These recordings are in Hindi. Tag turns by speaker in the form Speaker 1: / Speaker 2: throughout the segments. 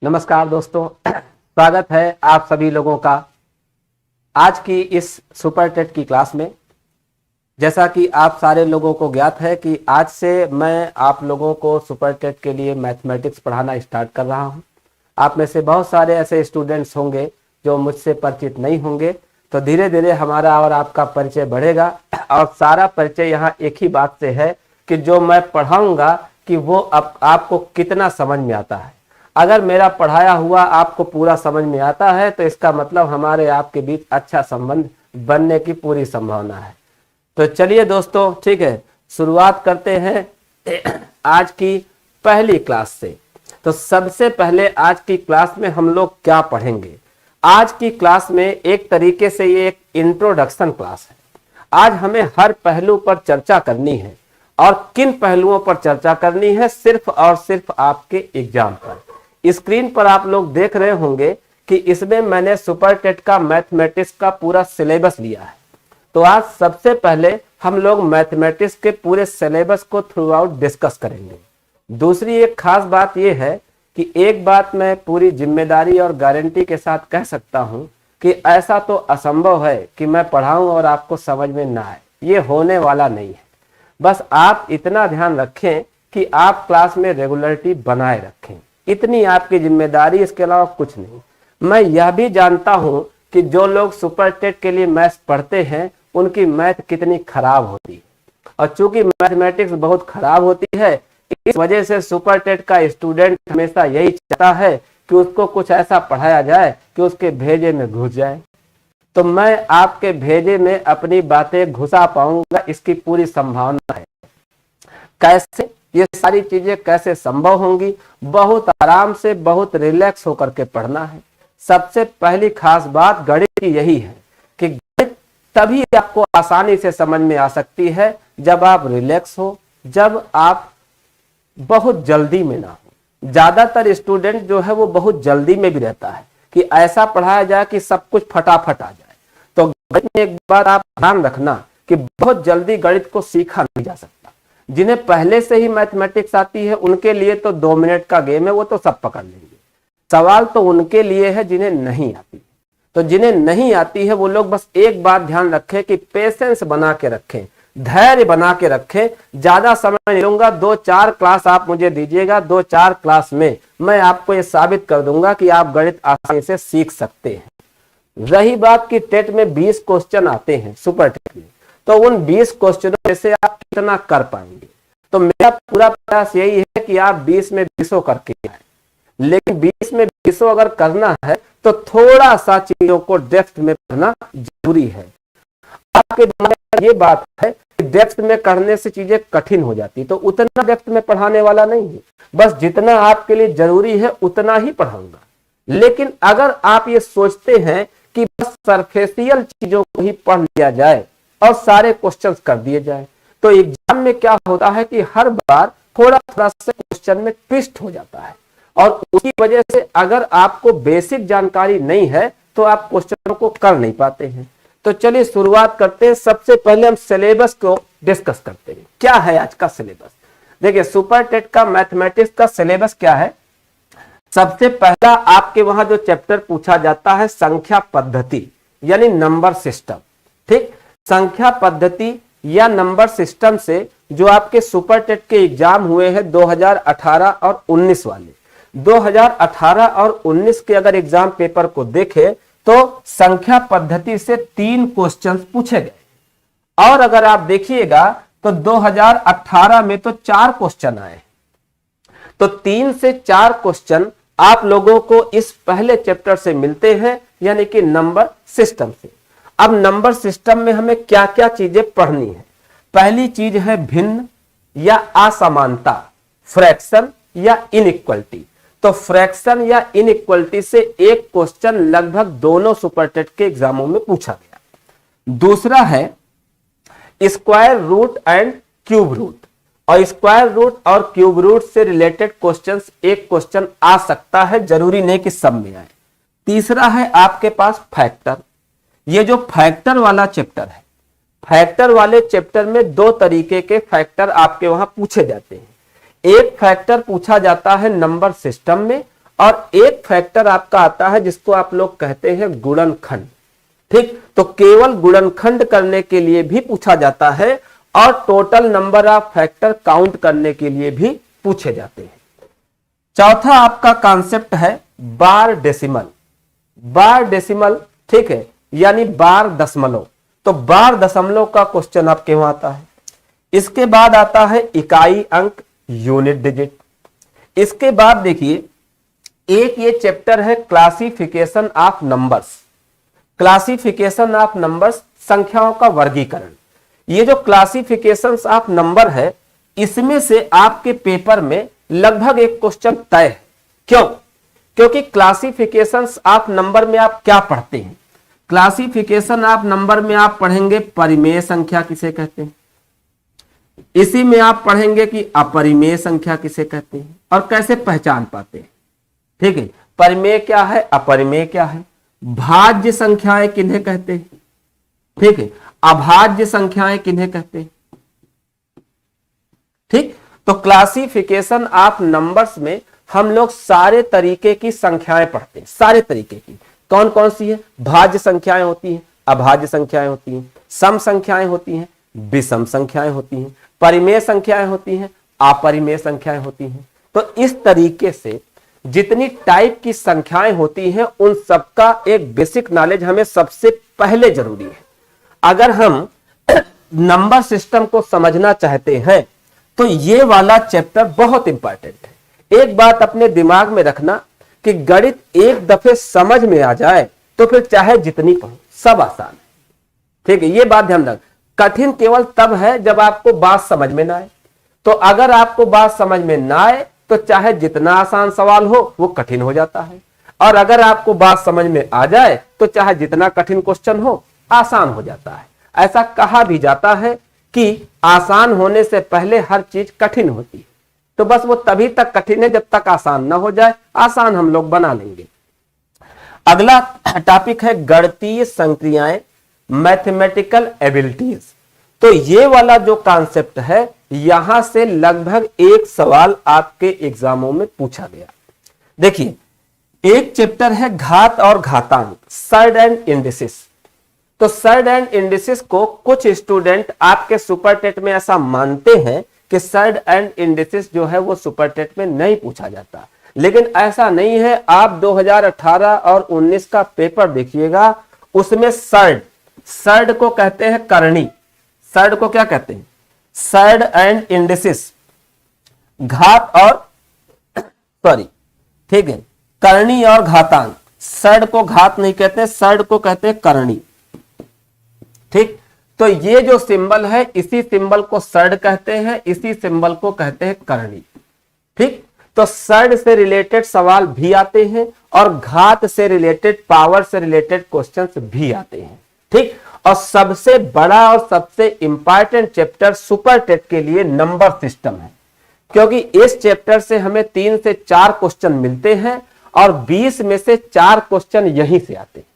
Speaker 1: नमस्कार दोस्तों, स्वागत है आप सभी लोगों का आज की इस सुपर टेट की क्लास में। जैसा कि आप सारे लोगों को ज्ञात है कि आज से मैं आप लोगों को सुपर टेट के लिए मैथमेटिक्स पढ़ाना स्टार्ट कर रहा हूं। आप में से बहुत सारे ऐसे स्टूडेंट्स होंगे जो मुझसे परिचित नहीं होंगे, तो धीरे धीरे हमारा और आपका परिचय बढ़ेगा। और सारा परिचय यहाँ एक ही बात से है कि जो मैं पढ़ाऊंगा कि वो आपको कितना समझ में आता है। अगर मेरा पढ़ाया हुआ आपको पूरा समझ में आता है तो इसका मतलब हमारे आपके बीच अच्छा संबंध बनने की पूरी संभावना है। तो चलिए दोस्तों, ठीक है, शुरुआत करते हैं आज की पहली क्लास से। तो सबसे पहले आज की क्लास में हम लोग क्या पढ़ेंगे? आज की क्लास में एक तरीके से ये एक इंट्रोडक्शन क्लास है। आज हमें हर पहलू पर चर्चा करनी है। और किन पहलुओं पर चर्चा करनी है? सिर्फ और सिर्फ आपके एग्जाम पर। स्क्रीन पर आप लोग देख रहे होंगे कि इसमें मैंने सुपर टेट का मैथमेटिक्स का पूरा सिलेबस लिया है। तो आज सबसे पहले हम लोग मैथमेटिक्स के पूरे सिलेबस को थ्रू आउट डिस्कस करेंगे। दूसरी एक खास बात यह है कि एक बात मैं पूरी जिम्मेदारी और गारंटी के साथ कह सकता हूं कि ऐसा तो असंभव है कि मैं पढ़ाऊं और आपको समझ में ना आए। ये होने वाला नहीं है। बस आप इतना ध्यान रखें कि आप क्लास में रेगुलरिटी बनाए रखें, इतनी आपकी जिम्मेदारी, इसके अलावा कुछ नहीं। मैं यह भी जानता हूं कि जो लोग सुपर टेट के लिए मैथ्स पढ़ते हैं उनकी मैथ कितनी खराब होती है। और चूंकि मैथमेटिक्स बहुत खराब होती है, इस वजह से सुपर टेट का स्टूडेंट हमेशा यही चाहता है कि उसको कुछ ऐसा पढ़ाया जाए कि उसके भेजे में घुस जाए। तो मैं आपके भेजे में अपनी बातें घुसा पाऊंगा, इसकी पूरी संभावना है। कैसे ये सारी चीजें कैसे संभव होंगी? बहुत आराम से, बहुत रिलैक्स होकर के पढ़ना है। सबसे पहली खास बात गणित की यही है कि गणित तभी आपको आसानी से समझ में आ सकती है जब आप रिलैक्स हो, जब आप बहुत जल्दी में ना हो। ज्यादातर स्टूडेंट जो है वो बहुत जल्दी में भी रहता है कि ऐसा पढ़ाया जाए कि सब कुछ फटाफट आ जाए। तो गणित में एक बात आप ध्यान रखना कि बहुत जल्दी गणित को सीखा नहीं जा सकता। जिन्हें पहले से ही मैथमेटिक्स आती है उनके लिए तो 2 मिनट का गेम है, वो तो सब पकड़ लेंगे। सवाल तो उनके लिए है जिन्हें नहीं आती। तो जिन्हें नहीं आती है वो लोग बस एक बात ध्यान रखें कि पेशेंस बना के रखें, धैर्य बना के रखें। ज्यादा समय नहीं लूंगा, 2-4 क्लास आप मुझे दीजिएगा। 2-4 क्लास में मैं आपको ये साबित कर दूंगा कि आप गणित आसानी से सीख सकते हैं। रही बात की टेट में 20 क्वेश्चन आते हैं सुपर टेट में, तो उन 20 क्वेश्चनों में से आप कितना कर पाएंगे? तो मेरा पूरा प्रयास यही है कि आप 20 में 20 करके आए। लेकिन 20 में 20 अगर करना है तो थोड़ा सा चीजों को डेप्थ में पढ़ना जरूरी है। आपके दिमाग में ये बात है कि डेप्थ में करने से चीजें कठिन हो जाती, तो उतना डेप्थ में पढ़ाने वाला नहीं है। बस जितना आपके लिए जरूरी है उतना ही पढ़ाऊंगा। लेकिन अगर आप ये सोचते हैं कि बस सरफेसियल चीजों को ही पढ़ लिया जाए और सारे क्वेश्चंस कर दिए जाए, तो एग्जाम में क्या होता है कि हर बार थोड़ा थोड़ा से क्वेश्चन में ट्विस्ट हो जाता है। और उसकी वजह से अगर आपको बेसिक जानकारी नहीं है तो आप क्वेश्चनों को कर नहीं पाते हैं। तो चलिए शुरुआत करते हैं। सबसे पहले हम सिलेबस को डिस्कस करते हैं। क्या है आज का सिलेबस? देखिए, सुपर टेट का मैथमेटिक्स का सिलेबस क्या है। सबसे पहला आपके वहां जो चैप्टर पूछा जाता है संख्या पद्धति यानी नंबर सिस्टम। ठीक, संख्या पद्धति या नंबर सिस्टम से जो आपके सुपर टेट के एग्जाम हुए हैं 2018 और 19 वाले, 2018 और 19 के अगर एग्जाम पेपर को देखें तो संख्या पद्धति से 3 क्वेश्चंस पूछे गए। और अगर आप देखिएगा तो 2018 में तो 4 क्वेश्चन आए। तो 3 से 4 क्वेश्चन आप लोगों को इस पहले चैप्टर से मिलते हैं, यानी कि नंबर सिस्टम से। अब नंबर सिस्टम में हमें क्या क्या चीजें पढ़नी है? पहली चीज है भिन्न या असमानता, फ्रैक्शन या इनइक्वलिटी। तो फ्रैक्शन या इनइक्वलिटी से एक क्वेश्चन लगभग दोनों सुपर टेट के एग्जामों में पूछा गया। दूसरा है square root and cube root. और स्क्वायर रूट और क्यूब रूट से रिलेटेड क्वेश्चंस एक क्वेश्चन आ सकता है, जरूरी नहीं कि सब में आए। तीसरा है आपके पास फैक्टर। ये जो फैक्टर वाला चैप्टर है, फैक्टर वाले चैप्टर में 2 तरीके के फैक्टर आपके वहां पूछे जाते हैं। एक फैक्टर पूछा जाता है नंबर सिस्टम में और एक फैक्टर आपका आता है जिसको आप लोग कहते हैं गुणनखंड। ठीक, तो केवल गुणनखंड करने के लिए भी पूछा जाता है और total number of factor count करने के लिए भी पूछे जाते हैं। चौथा आपका कॉन्सेप्ट है बार डेसिमल। बार डेसिमल, ठीक है, यानी बार दशमलव। तो बार दशमलव का क्वेश्चन आपके वहां आता है। इसके बाद आता है इकाई अंक, यूनिट डिजिट। इसके बाद देखिए एक ये चैप्टर है classification of numbers. Classification of numbers, संख्याओं का वर्गीकरण। ये जो क्लासिफिकेशन ऑफ नंबर है, इसमें से आपके पेपर में लगभग एक क्वेश्चन तय है। क्यों? क्योंकि क्लासिफिकेशन ऑफ नंबर में आप क्या पढ़ते हैं? क्लासिफिकेशन ऑफ नंबर में आप पढ़ेंगे परिमेय संख्या किसे कहते हैं, इसी में आप पढ़ेंगे कि अपरिमेय संख्या किसे कहते हैं और कैसे पहचान पाते हैं। ठीक है, परिमेय क्या है, अपरिमेय क्या है, भाज्य संख्याएं किन्हें कहते हैं, ठीक है, अभाज्य संख्याएं किन्हें कहते हैं। ठीक, तो क्लासिफिकेशन ऑफ नंबर्स में हम लोग सारे तरीके की संख्याएं पढ़ते हैं। सारे तरीके की कौन कौन सी है? भाज्य संख्याएं होती हैं, अभाज्य संख्याएं होती हैं, सम संख्याएं होती हैं, विषम संख्याएं होती हैं, परिमेय संख्याएं होती हैं, अपरिमेय संख्याएं होती हैं। तो इस तरीके से जितनी टाइप की संख्याएं होती हैं उन सबका एक बेसिक नॉलेज हमें सबसे पहले जरूरी है। अगर हम नंबर सिस्टम को समझना चाहते हैं तो ये वाला चैप्टर बहुत इंपॉर्टेंट है। एक बात अपने दिमाग में रखना कि गणित एक दफे समझ में आ जाए तो फिर चाहे जितनी पढ़ो सब आसान है। ठीक है, ये बात ध्यान रख। कठिन केवल तब है जब आपको बात समझ में ना आए। तो अगर आपको बात समझ में ना आए तो चाहे जितना आसान सवाल हो वो कठिन हो जाता है, और अगर आपको बात समझ में आ जाए तो चाहे जितना कठिन क्वेश्चन हो आसान हो जाता है। ऐसा कहा भी जाता है कि आसान होने से पहले हर चीज कठिन होती है। तो बस वो तभी तक कठिन है जब तक आसान ना हो जाए, आसान हम लोग बना लेंगे। अगला टॉपिक है गणितीय संक्रियाएं, मैथमेटिकल एबिलिटीज। तो ये वाला जो कॉन्सेप्ट है, यहां से लगभग एक सवाल आपके एग्जामों में पूछा गया। देखिए एक चैप्टर है घात और घातांक, सर्ड एंड इंडिसेस। तो सर्ड एंड इंडिसेस को कुछ स्टूडेंट आपके सुपरटेट में ऐसा मानते हैं कि सर्ड एंड इंडिसेस जो है वो सुपरटेट में नहीं पूछा जाता, लेकिन ऐसा नहीं है। आप 2018 और 19 का पेपर देखिएगा, उसमें सर्ड को कहते हैं करणी। सर्ड को क्या कहते हैं? सर्ड एंड इंडिसेस, घात और ठीक है, करणी और घातांक। सर्ड को घात नहीं कहते, सर्ड को कहते हैं करणी। ठीक, तो ये जो सिंबल है इसी सिंबल को सर्ड कहते हैं, इसी सिंबल को कहते हैं करणी। ठीक, तो सर्ड से रिलेटेड सवाल भी आते हैं और घात से रिलेटेड, पावर से रिलेटेड क्वेश्चंस भी आते हैं। ठीक, और सबसे बड़ा और सबसे इंपॉर्टेंट चैप्टर सुपरटेट के लिए नंबर सिस्टम है, क्योंकि इस चैप्टर से हमें 3 से 4 क्वेश्चन मिलते हैं और 20 में से 4 क्वेश्चन यहीं से आते हैं।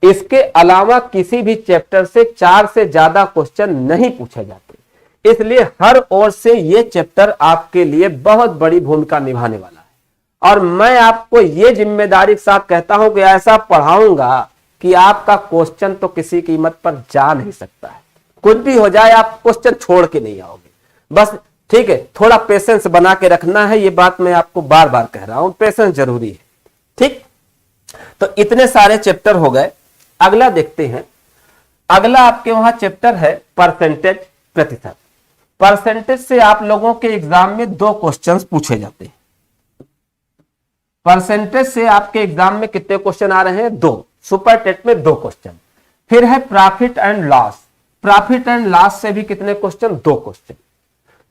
Speaker 1: इसके अलावा किसी भी चैप्टर से 4 से ज्यादा क्वेश्चन नहीं पूछे जाते। इसलिए हर ओर से ये चैप्टर आपके लिए बहुत बड़ी भूमिका निभाने वाला है, और मैं आपको ये जिम्मेदारी के साथ कहता हूं कि ऐसा पढ़ाऊंगा कि आपका क्वेश्चन तो किसी कीमत पर जा नहीं सकता है। कुछ भी हो जाए आप क्वेश्चन छोड़ के नहीं आओगे। बस ठीक है, थोड़ा पेशेंस बना के रखना है, ये बात मैं आपको बार बार कह रहा हूं, पेशेंस जरूरी है। ठीक, तो इतने सारे चैप्टर हो गए। अगला देखते हैं। अगला आपके वहां चैप्टर है परसेंटेज, प्रतिशत। परसेंटेज से आप लोगों के एग्जाम में 2 क्वेश्चंस पूछे जाते हैं। परसेंटेज से आपके एग्जाम में कितने क्वेश्चन आ रहे हैं? 2। सुपरटेट में 2 क्वेश्चन। फिर है profit and loss. Profit and loss से भी कितने क्वेश्चन? 2 क्वेश्चन।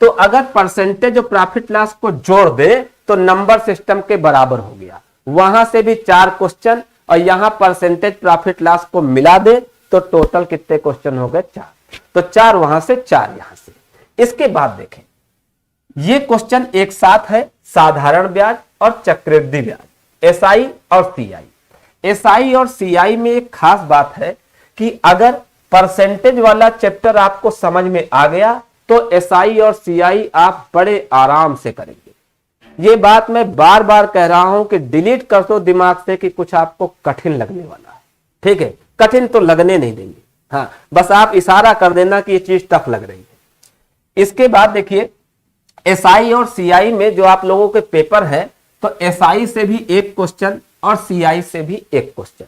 Speaker 1: तो अगर परसेंटेज और प्रॉफिट लॉस को जोड़ दे तो नंबर सिस्टम के बराबर हो गया। वहां से भी 4 क्वेश्चन और यहां परसेंटेज प्रॉफिट लॉस को मिला दे तो टोटल कितने क्वेश्चन हो गए? 4। तो 4 वहां से, 4 यहां से। इसके बाद देखें, ये क्वेश्चन एक साथ है साधारण ब्याज और चक्रवृद्धि ब्याज, एसआई और सीआई। एसआई और सीआई में एक खास बात है कि अगर परसेंटेज वाला चैप्टर आपको समझ में आ गया तो एसआई और सीआई आप बड़े आराम से करेंगे। ये बात मैं बार बार कह रहा हूं कि डिलीट कर दो दिमाग से कि कुछ आपको कठिन लगने वाला है। ठीक है, कठिन तो लगने नहीं देंगे, हाँ बस आप इशारा कर देना कि ये चीज टफ लग रही है। इसके बाद देखिए एसआई और सीआई में जो आप लोगों के पेपर है, तो एसआई से भी एक क्वेश्चन और सीआई से भी एक क्वेश्चन,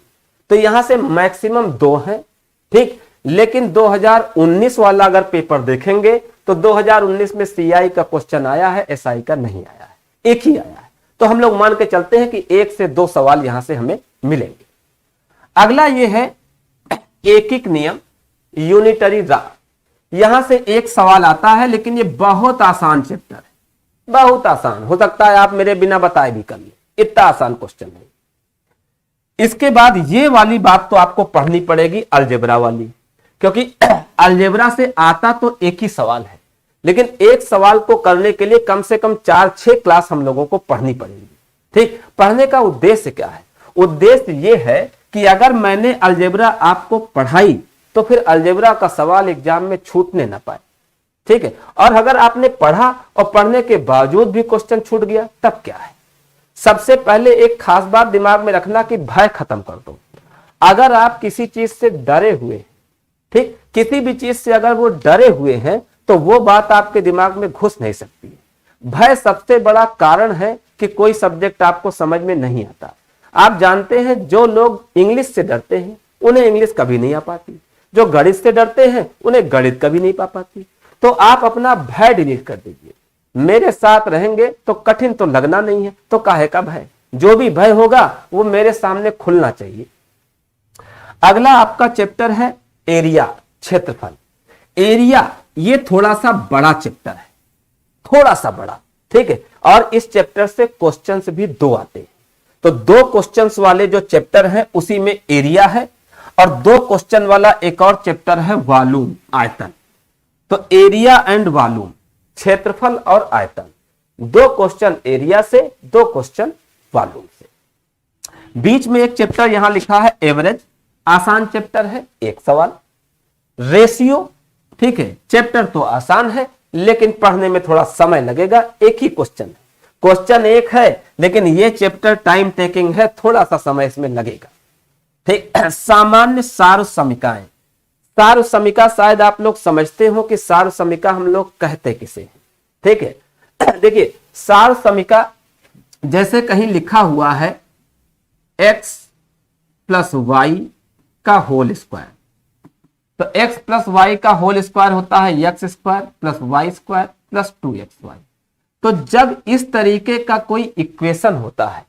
Speaker 1: तो यहां से मैक्सिमम 2 हैं। ठीक, लेकिन 2019 वाला अगर पेपर देखेंगे तो 2019 में सीआई का क्वेश्चन आया है, एसआई का नहीं आया है, एक ही आया है। तो हम लोग मान के चलते हैं कि 1 से 2 सवाल यहां से हमें मिलेंगे। अगला ये है एकिक नियम, यूनिटरी रा। यहां से एक सवाल आता है, लेकिन ये बहुत आसान चैप्टर है, बहुत आसान, हो सकता है आप मेरे बिना बताए भी कर ले, इतना आसान क्वेश्चन है। इसके बाद ये वाली बात तो आपको पढ़नी पड़ेगी, अलजेब्रा वाली, क्योंकि अलजेब्रा से आता तो एक ही सवाल है, लेकिन एक सवाल को करने के लिए कम से कम 4-6 क्लास हम लोगों को पढ़नी पड़ेगी। ठीक, पढ़ने का उद्देश्य क्या है? उद्देश्य यह है कि अगर मैंने अलजेब्रा आपको पढ़ाई तो फिर अलजेब्रा का सवाल एग्जाम में छूटने ना पाए। ठीक है, और अगर आपने पढ़ा और पढ़ने के बावजूद भी क्वेश्चन छूट गया तब क्या है? सबसे पहले एक खास बात दिमाग में रखना कि भय खत्म कर दो। अगर आप किसी चीज से डरे हुए, ठीक, किसी भी चीज से अगर वो डरे हुए हैं तो वो बात आपके दिमाग में घुस नहीं सकती है। भय सबसे बड़ा कारण है कि कोई सब्जेक्ट आपको समझ में नहीं आता। आप जानते हैं जो लोग इंग्लिश से डरते हैं उन्हें इंग्लिश कभी नहीं आ पाती, जो गणित से डरते हैं उन्हें गणित कभी नहीं पा पाती। तो आप अपना भय डिलीट कर दीजिए, मेरे साथ रहेंगे तो कठिन तो लगना नहीं है, तो काहे का भय? जो भी भय होगा वो मेरे सामने खुलना चाहिए। अगला आपका चैप्टर है एरिया, क्षेत्रफल। एरिया ये थोड़ा सा बड़ा चैप्टर है, थोड़ा सा बड़ा, ठीक है, और इस चैप्टर से क्वेश्चंस भी 2 आते हैं। तो 2 क्वेश्चंस वाले जो चैप्टर है उसी में एरिया है, और 2 क्वेश्चन वाला एक और चैप्टर है वॉल्यूम, आयतन। तो एरिया एंड वॉल्यूम, क्षेत्रफल और आयतन, 2 क्वेश्चन एरिया से, 2 क्वेश्चन वॉल्यूम से। बीच में एक चैप्टर यहां लिखा है एवरेज, आसान चैप्टर है, 1 सवाल। रेशियो, ठीक है, चैप्टर तो आसान है लेकिन पढ़ने में थोड़ा समय लगेगा, एक ही क्वेश्चन है, क्वेश्चन एक है, लेकिन ये चैप्टर टाइम टेकिंग है, थोड़ा सा समय इसमें लगेगा। ठीक, सामान्य सार समीकाएं। सार समीका शायद आप लोग समझते हो कि सार समीका हम लोग कहते किसे हैं। ठीक है, देखिए सार समीका जैसे कहीं लिखा हुआ है x प्लस वाई का होल स्क्वायर, तो x प्लस वाई का होल स्क्वायर होता है x square plus y square plus 2xy। तो जब इस तरीके का कोई इक्वेशन होता है,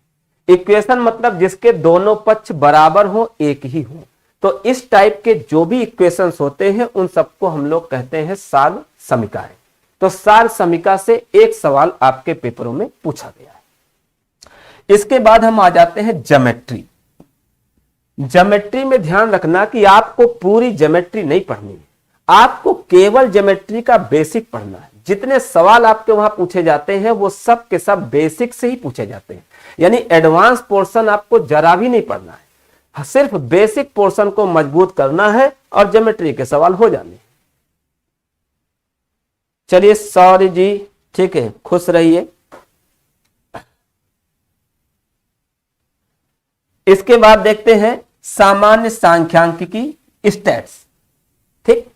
Speaker 1: इक्वेशन मतलब जिसके दोनों पक्ष बराबर हो, एक ही हो, तो इस टाइप के जो भी इक्वेशंस होते हैं उन सबको हम लोग कहते हैं सार समीकाएं। तो सार समीका से एक सवाल आपके पेपरों में पूछा गया है। इसके बाद हम आ जाते हैं ज्योमेट्री। ज्योमेट्री में ध्यान रखना कि आपको पूरी ज्योमेट्री नहीं पढ़नी है, आपको केवल ज्योमेट्री का बेसिक पढ़ना है। जितने सवाल आपके वहां पूछे जाते हैं वो सब के सब बेसिक से ही पूछे जाते हैं, यानी एडवांस पोर्शन आपको जरा भी नहीं पढ़ना है, सिर्फ बेसिक पोर्शन को मजबूत करना है और ज्योमेट्री के सवाल हो जाने। चलिए सॉरी जी, ठीक है, खुश रहिए। इसके बाद देखते हैं सामान्य सांख्यिकी, स्टैट्स। ठीक,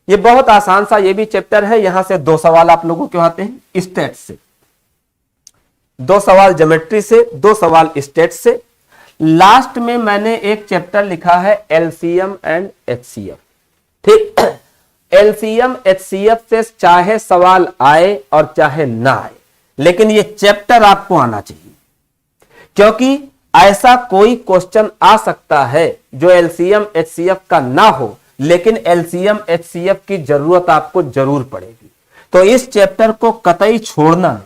Speaker 1: ये बहुत आसान सा ये भी चैप्टर है, यहां से 2 सवाल आप लोगों के आते हैं स्टैट्स से, 2 सवाल ज्योमेट्री से, 2 सवाल स्टैट्स से। लास्ट में मैंने एक चैप्टर लिखा है एलसीएम एंड एचसीएफ। ठीक, एलसीएम एचसीएफ से चाहे सवाल आए और चाहे ना आए, लेकिन ये चैप्टर आपको आना चाहिए, क्योंकि ऐसा कोई क्वेश्चन आ सकता है जो एलसीएम एचसीएफ का ना हो, लेकिन एलसीएम एचसीएफ की जरूरत आपको जरूर पड़ेगी। तो इस चैप्टर को कतई छोड़ना नहीं।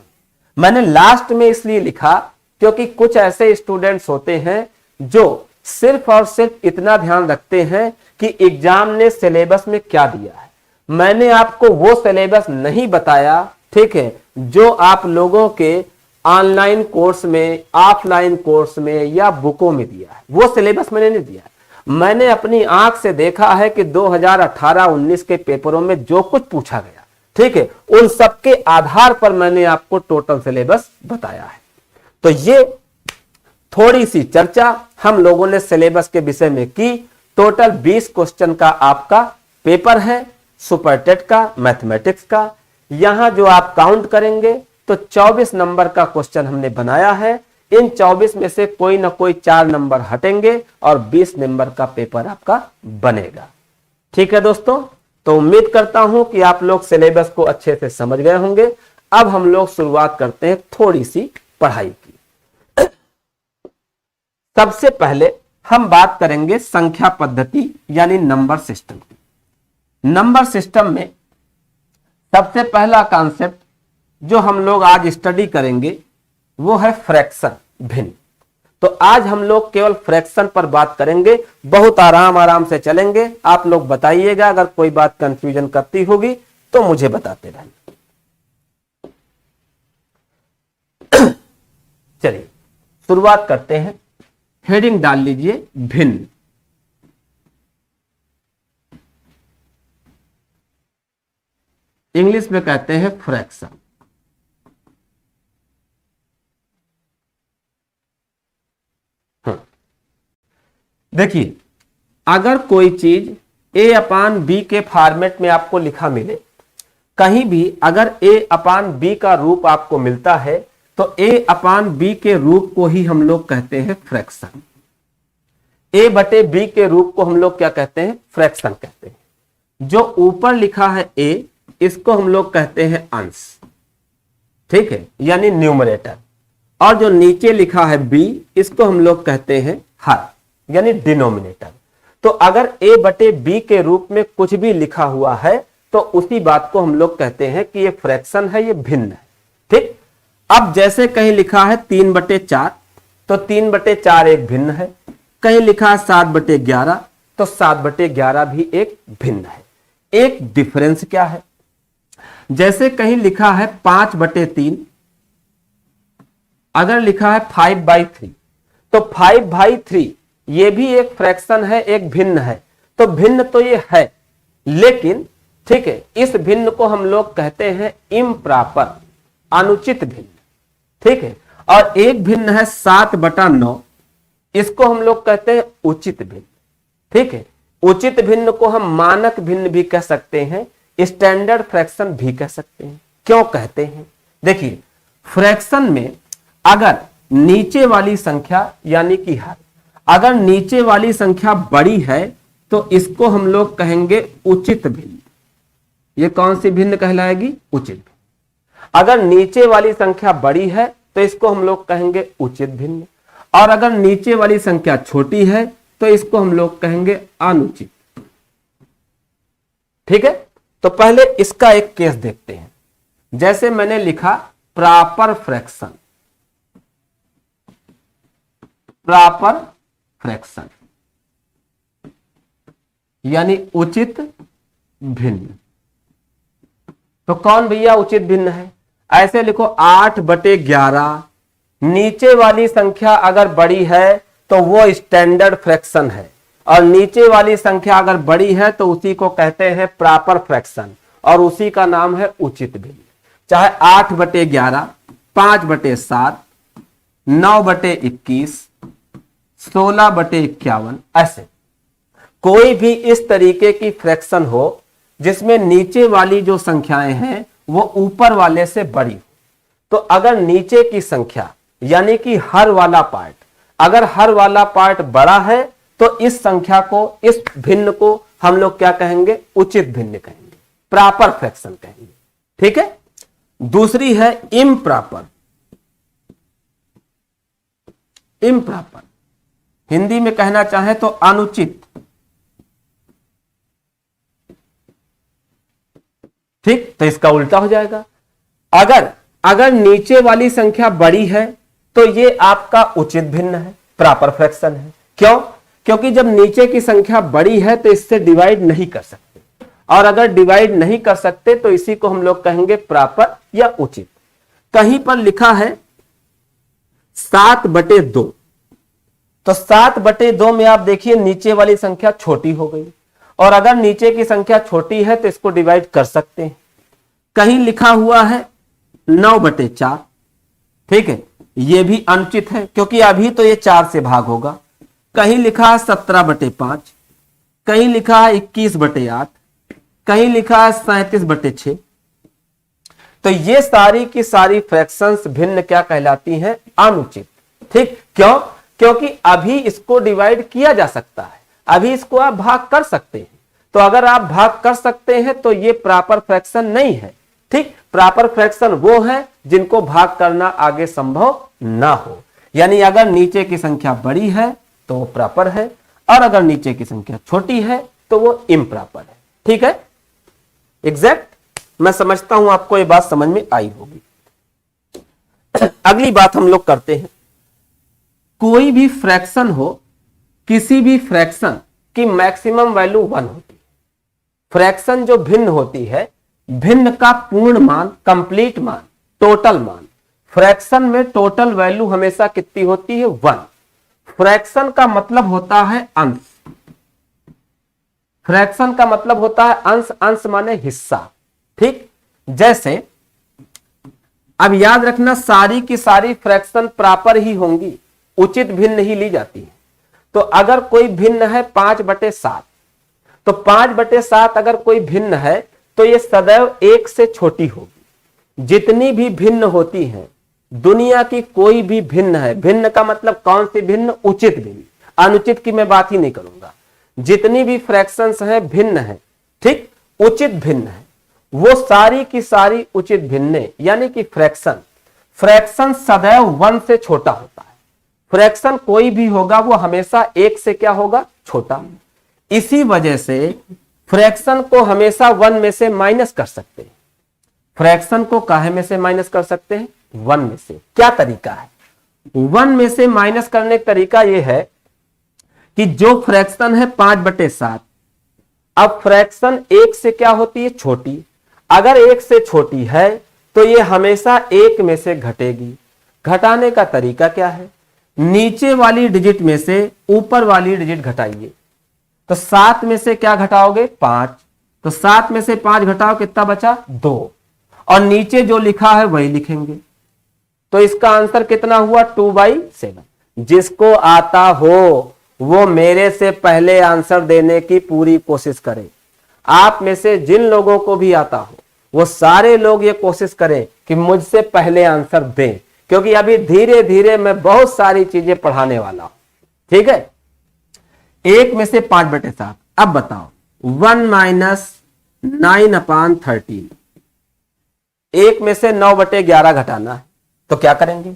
Speaker 1: मैंने लास्ट में इसलिए लिखा क्योंकि कुछ ऐसे स्टूडेंट्स होते हैं जो सिर्फ और सिर्फ इतना ध्यान रखते हैं कि एग्जाम ने सिलेबस में क्या दिया है। मैंने आपको वो सिलेबस नहीं बताया, ठीक है, जो आप लोगों के ऑनलाइन कोर्स में, ऑफलाइन कोर्स में या बुकों में दिया है, वो सिलेबस मैंने नहीं दिया है। मैंने अपनी आंख से देखा है कि 2018-19 के पेपरों में जो कुछ पूछा गया ठीक है, उन सबके आधार पर मैंने आपको टोटल सिलेबस बताया है। तो ये थोड़ी सी चर्चा हम लोगों ने सिलेबस के विषय में की। टोटल 20 क्वेश्चन का आपका पेपर है सुपर टेट का मैथमेटिक्स का। यहां जो आप काउंट करेंगे तो 24 नंबर का क्वेश्चन हमने बनाया है। इन 24 में से कोई ना कोई 4 नंबर हटेंगे और 20 नंबर का पेपर आपका बनेगा। ठीक है दोस्तों, तो उम्मीद करता हूं कि आप लोग सिलेबस को अच्छे से समझ गए होंगे। अब हम लोग शुरुआत करते हैं थोड़ी सी पढ़ाई की। सबसे पहले हम बात करेंगे संख्या पद्धति यानी नंबर सिस्टम की। नंबर सिस्टम में सबसे पहला कॉन्सेप्ट जो हम लोग आज स्टडी करेंगे वो है फ्रैक्शन, भिन्न। तो आज हम लोग केवल फ्रैक्शन पर बात करेंगे, बहुत आराम से चलेंगे। आप लोग बताइएगा, अगर कोई बात कंफ्यूजन करती होगी तो मुझे बताते रहना। चलिए शुरुआत करते हैं। हेडिंग डाल लीजिए भिन्न। इंग्लिश में कहते हैं फ्रैक्शन। देखिए, अगर कोई चीज a अपान बी के फॉर्मेट में आपको लिखा मिले, कहीं भी अगर a अपान बी का रूप आपको मिलता है तो a अपान बी के रूप को ही हम लोग कहते हैं फ्रैक्शन। a बटे बी के रूप को हम लोग क्या कहते हैं? फ्रैक्शन कहते हैं। जो ऊपर लिखा है a, इसको हम लोग कहते हैं अंश, ठीक है, यानी न्यूमरेटर। और जो नीचे लिखा है b, इसको हम लोग कहते हैं हर, यानी डिनोमिनेटर। तो अगर a बटे b के रूप में कुछ भी लिखा हुआ है तो उसी बात को हम लोग कहते हैं कि ये फ्रैक्शन है, ये भिन्न है। ठीक, अब जैसे कहीं लिखा है 3/4 तो 3/4 एक भिन्न है। कहीं लिखा है 7/11 तो 7/11 भी एक भिन्न है। एक डिफरेंस क्या है? जैसे कहीं लिखा है 5/3, अगर लिखा है 5/3 तो 5/3 ये भी एक फ्रैक्शन है, एक भिन्न है। तो भिन्न तो ये है, लेकिन ठीक है, इस भिन्न को हम लोग कहते हैं इम्प्रॉपर, अनुचित भिन्न। ठीक है, और एक भिन्न है 7/9, इसको हम लोग कहते हैं उचित भिन्न। ठीक है, उचित भिन्न को हम मानक भिन्न भी कह सकते हैं, स्टैंडर्ड फ्रैक्शन भी कह सकते हैं। क्यों कहते हैं? देखिए, फ्रैक्शन में अगर नीचे वाली संख्या यानी कि हर, अगर नीचे वाली संख्या बड़ी है तो इसको हम लोग कहेंगे उचित भिन्न। ये कौन सी भिन्न कहलाएगी? उचित भिन्न। अगर नीचे वाली संख्या बड़ी है तो इसको हम लोग कहेंगे उचित भिन्न, और अगर नीचे वाली संख्या छोटी है तो इसको हम लोग कहेंगे अनुचित। ठीक है, तो पहले इसका एक केस देखते हैं। जैसे मैंने लिखा प्रॉपर फ्रैक्शन, प्रॉपर फ्रैक्शन यानी उचित भिन्न। तो कौन भैया उचित भिन्न है? ऐसे लिखो 8/11, नीचे वाली संख्या अगर बड़ी है तो वो स्टैंडर्ड फ्रैक्शन है, और नीचे वाली संख्या अगर बड़ी है तो उसी को कहते हैं प्रॉपर फ्रैक्शन, और उसी का नाम है उचित भिन्न। चाहे 8/11, 5/7, 9/21, 16/51, ऐसे कोई भी इस तरीके की फ्रैक्शन हो जिसमें नीचे वाली जो संख्याएं हैं वो ऊपर वाले से बड़ी हो। तो अगर नीचे की संख्या यानी कि हर वाला पार्ट, अगर हर वाला पार्ट बड़ा है तो इस संख्या को, इस भिन्न को हम लोग क्या कहेंगे? उचित भिन्न कहेंगे, प्रॉपर फ्रैक्शन कहेंगे। ठीक है, दूसरी है इम्प्रॉपर। इम्प्रॉपर हिंदी में कहना चाहे तो अनुचित। ठीक, तो इसका उल्टा हो जाएगा। अगर नीचे वाली संख्या बड़ी है तो ये आपका उचित भिन्न है, प्रॉपर फ्रैक्शन है। क्यों? क्योंकि जब नीचे की संख्या बड़ी है तो इससे डिवाइड नहीं कर सकते, और अगर डिवाइड नहीं कर सकते तो इसी को हम लोग कहेंगे प्रॉपर या उचित। कहीं पर लिखा है 7/2, तो 7/2 में आप देखिए नीचे वाली संख्या छोटी हो गई, और अगर नीचे की संख्या छोटी है तो इसको डिवाइड कर सकते हैं। कहीं लिखा हुआ है 9/4, ठीक है, ये भी अनुचित है क्योंकि अभी तो ये 4 से भाग होगा। कहीं लिखा है 17/5, कहीं लिखा है 21/8, कहीं लिखा है 37/6। तो ये सारी की सारी फ्रैक्शंस भिन्न क्या कहलाती हैं? अनुचित। ठीक, क्यों? क्योंकि अभी इसको डिवाइड किया जा सकता है, अभी इसको आप भाग कर सकते हैं। तो अगर आप भाग कर सकते हैं तो ये प्रॉपर फ्रैक्शन नहीं है। ठीक, प्रॉपर फ्रैक्शन वो है जिनको भाग करना आगे संभव ना हो। यानी अगर नीचे की संख्या बड़ी है तो वो प्रॉपर है, और अगर नीचे की संख्या छोटी है तो वो इम्प्रॉपर है। ठीक है, एग्जैक्ट। मैं समझता हूं आपको ये बात समझ में आई होगी। अगली बात हम लोग करते हैं, कोई भी फ्रैक्शन हो, किसी भी फ्रैक्शन की मैक्सिमम वैल्यू 1 होती है। फ्रैक्शन जो भिन्न होती है, भिन्न का पूर्ण मान, कंप्लीट मान, टोटल मान, फ्रैक्शन में टोटल वैल्यू हमेशा कितनी होती है? 1। फ्रैक्शन का मतलब होता है अंश, फ्रैक्शन का मतलब होता है अंश, अंश माने हिस्सा। ठीक, जैसे अब याद रखना, सारी की सारी फ्रैक्शन प्रॉपर ही होंगी, उचित भिन्न ही ली जाती है। तो अगर कोई भिन्न है 5/7, तो 5/7 अगर कोई भिन्न है तो ये सदैव 1 से छोटी होगी। जितनी भी भिन्न होती हैं, दुनिया की कोई भी भिन्न है, भिन्न का मतलब कौन सी भिन्न? उचित भिन्न, अनुचित की मैं बात ही नहीं करूंगा। जितनी भी फ्रैक्शंस है भिन्न है, ठीक, उचित भिन्न है, वो सारी की सारी उचित भिन्न, यानी कि फ्रैक्शन सदैव 1 से छोटा होता है। फ्रैक्शन कोई भी होगा वो हमेशा 1 से क्या होगा? छोटा। इसी वजह से फ्रैक्शन को हमेशा 1 में से माइनस कर सकते हैं। फ्रैक्शन को काहे में से माइनस कर सकते हैं? 1 में से। क्या तरीका है? 1 में से माइनस करने का तरीका यह है कि जो फ्रैक्शन है 5/7, अब फ्रैक्शन 1 से क्या होती है? छोटी। अगर 1 से छोटी है तो ये हमेशा 1 में से घटेगी। घटाने का तरीका क्या है? नीचे वाली डिजिट में से ऊपर वाली डिजिट घटाइए। तो 7 में से क्या घटाओगे? 5। तो 7 में से 5 घटाओ, कितना बचा? 2। और नीचे जो लिखा है वही लिखेंगे। तो इसका आंसर कितना हुआ? 2/7। जिसको आता हो वो मेरे से पहले आंसर देने की पूरी कोशिश करें। आप में से जिन लोगों को भी आता हो वो सारे लोग ये कोशिश करें कि मुझसे पहले आंसर दें, क्योंकि अभी धीरे धीरे मैं बहुत सारी चीजें पढ़ाने वाला हूं। ठीक है, 1 में से 5/7। अब बताओ, 1 - 9/13। 1 में से 9/11 घटाना है, तो क्या करेंगे?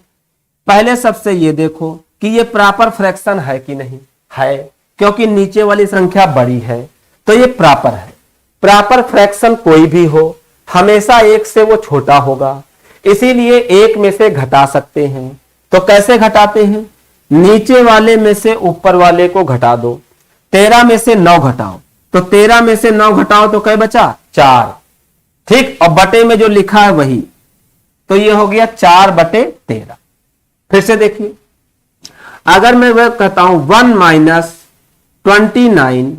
Speaker 1: पहले सबसे ये देखो कि ये प्रॉपर फ्रैक्शन है कि नहीं है, क्योंकि नीचे वाली संख्या बड़ी है तो ये प्रॉपर है। प्रॉपर फ्रैक्शन कोई भी हो हमेशा 1 से वो छोटा होगा, इसीलिए 1 में से घटा सकते हैं। तो कैसे घटाते हैं? नीचे वाले में से ऊपर वाले को घटा दो। 13 में से 9 घटाओ, तो 13 में से 9 घटाओ तो क्या बचा? 4। ठीक, और बटे में जो लिखा है वही, तो ये हो गया 4/13। फिर से देखिए, अगर मैं वह कहता हूं 1 - 29/31,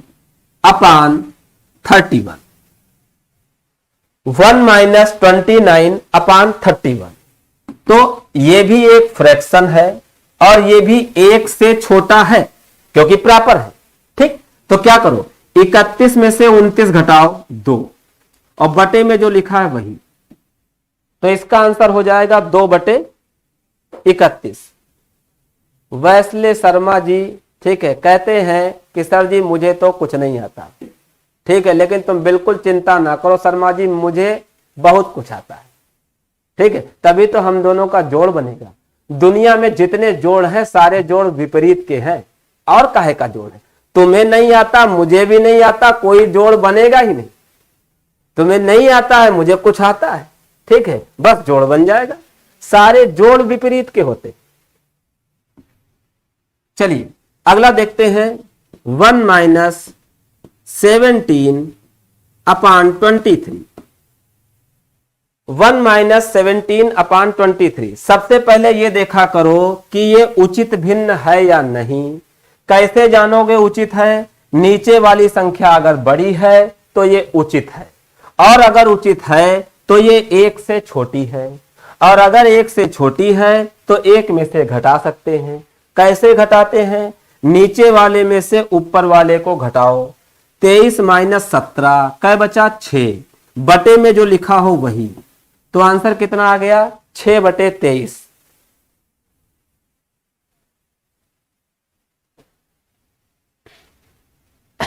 Speaker 1: 1 - 29/31, तो ये भी एक फ्रैक्शन है और ये भी 1 से छोटा है क्योंकि प्रॉपर है। ठीक, तो क्या करो? 31 में से 29 घटाओ 2, और बटे में जो लिखा है वही, तो इसका आंसर हो जाएगा 2/31। वैसले शर्मा जी, ठीक है, कहते हैं कि सर जी मुझे तो कुछ नहीं आता। ठीक है, लेकिन तुम बिल्कुल चिंता ना करो शर्मा जी, मुझे बहुत कुछ आता है। ठीक है, तभी तो हम दोनों का जोड़ बनेगा। दुनिया में जितने जोड़ हैं सारे जोड़ विपरीत के हैं, और काहे का जोड़ है? तुम्हें नहीं आता, मुझे भी नहीं आता, कोई जोड़ बनेगा ही नहीं। तुम्हें नहीं आता है, मुझे कुछ आता है, ठीक है, बस जोड़ बन जाएगा। सारे जोड़ विपरीत के होते। चलिए अगला देखते हैं, 1 - 17/23। 1 - 17/23। सबसे पहले ये देखा करो कि ये उचित भिन्न है या नहीं। कैसे जानोगे उचित है? नीचे वाली संख्या अगर बड़ी है तो ये उचित है, और अगर उचित है तो ये 1 से छोटी है, और अगर 1 से छोटी है तो 1 में से घटा सकते हैं। कैसे घटाते हैं? नीचे वाले में से ऊपर वाले को घटाओ। 23 माइनस 17 क्या बचा? 6 बटे में जो लिखा हो वही। तो आंसर कितना आ गया? 6 बटे 23।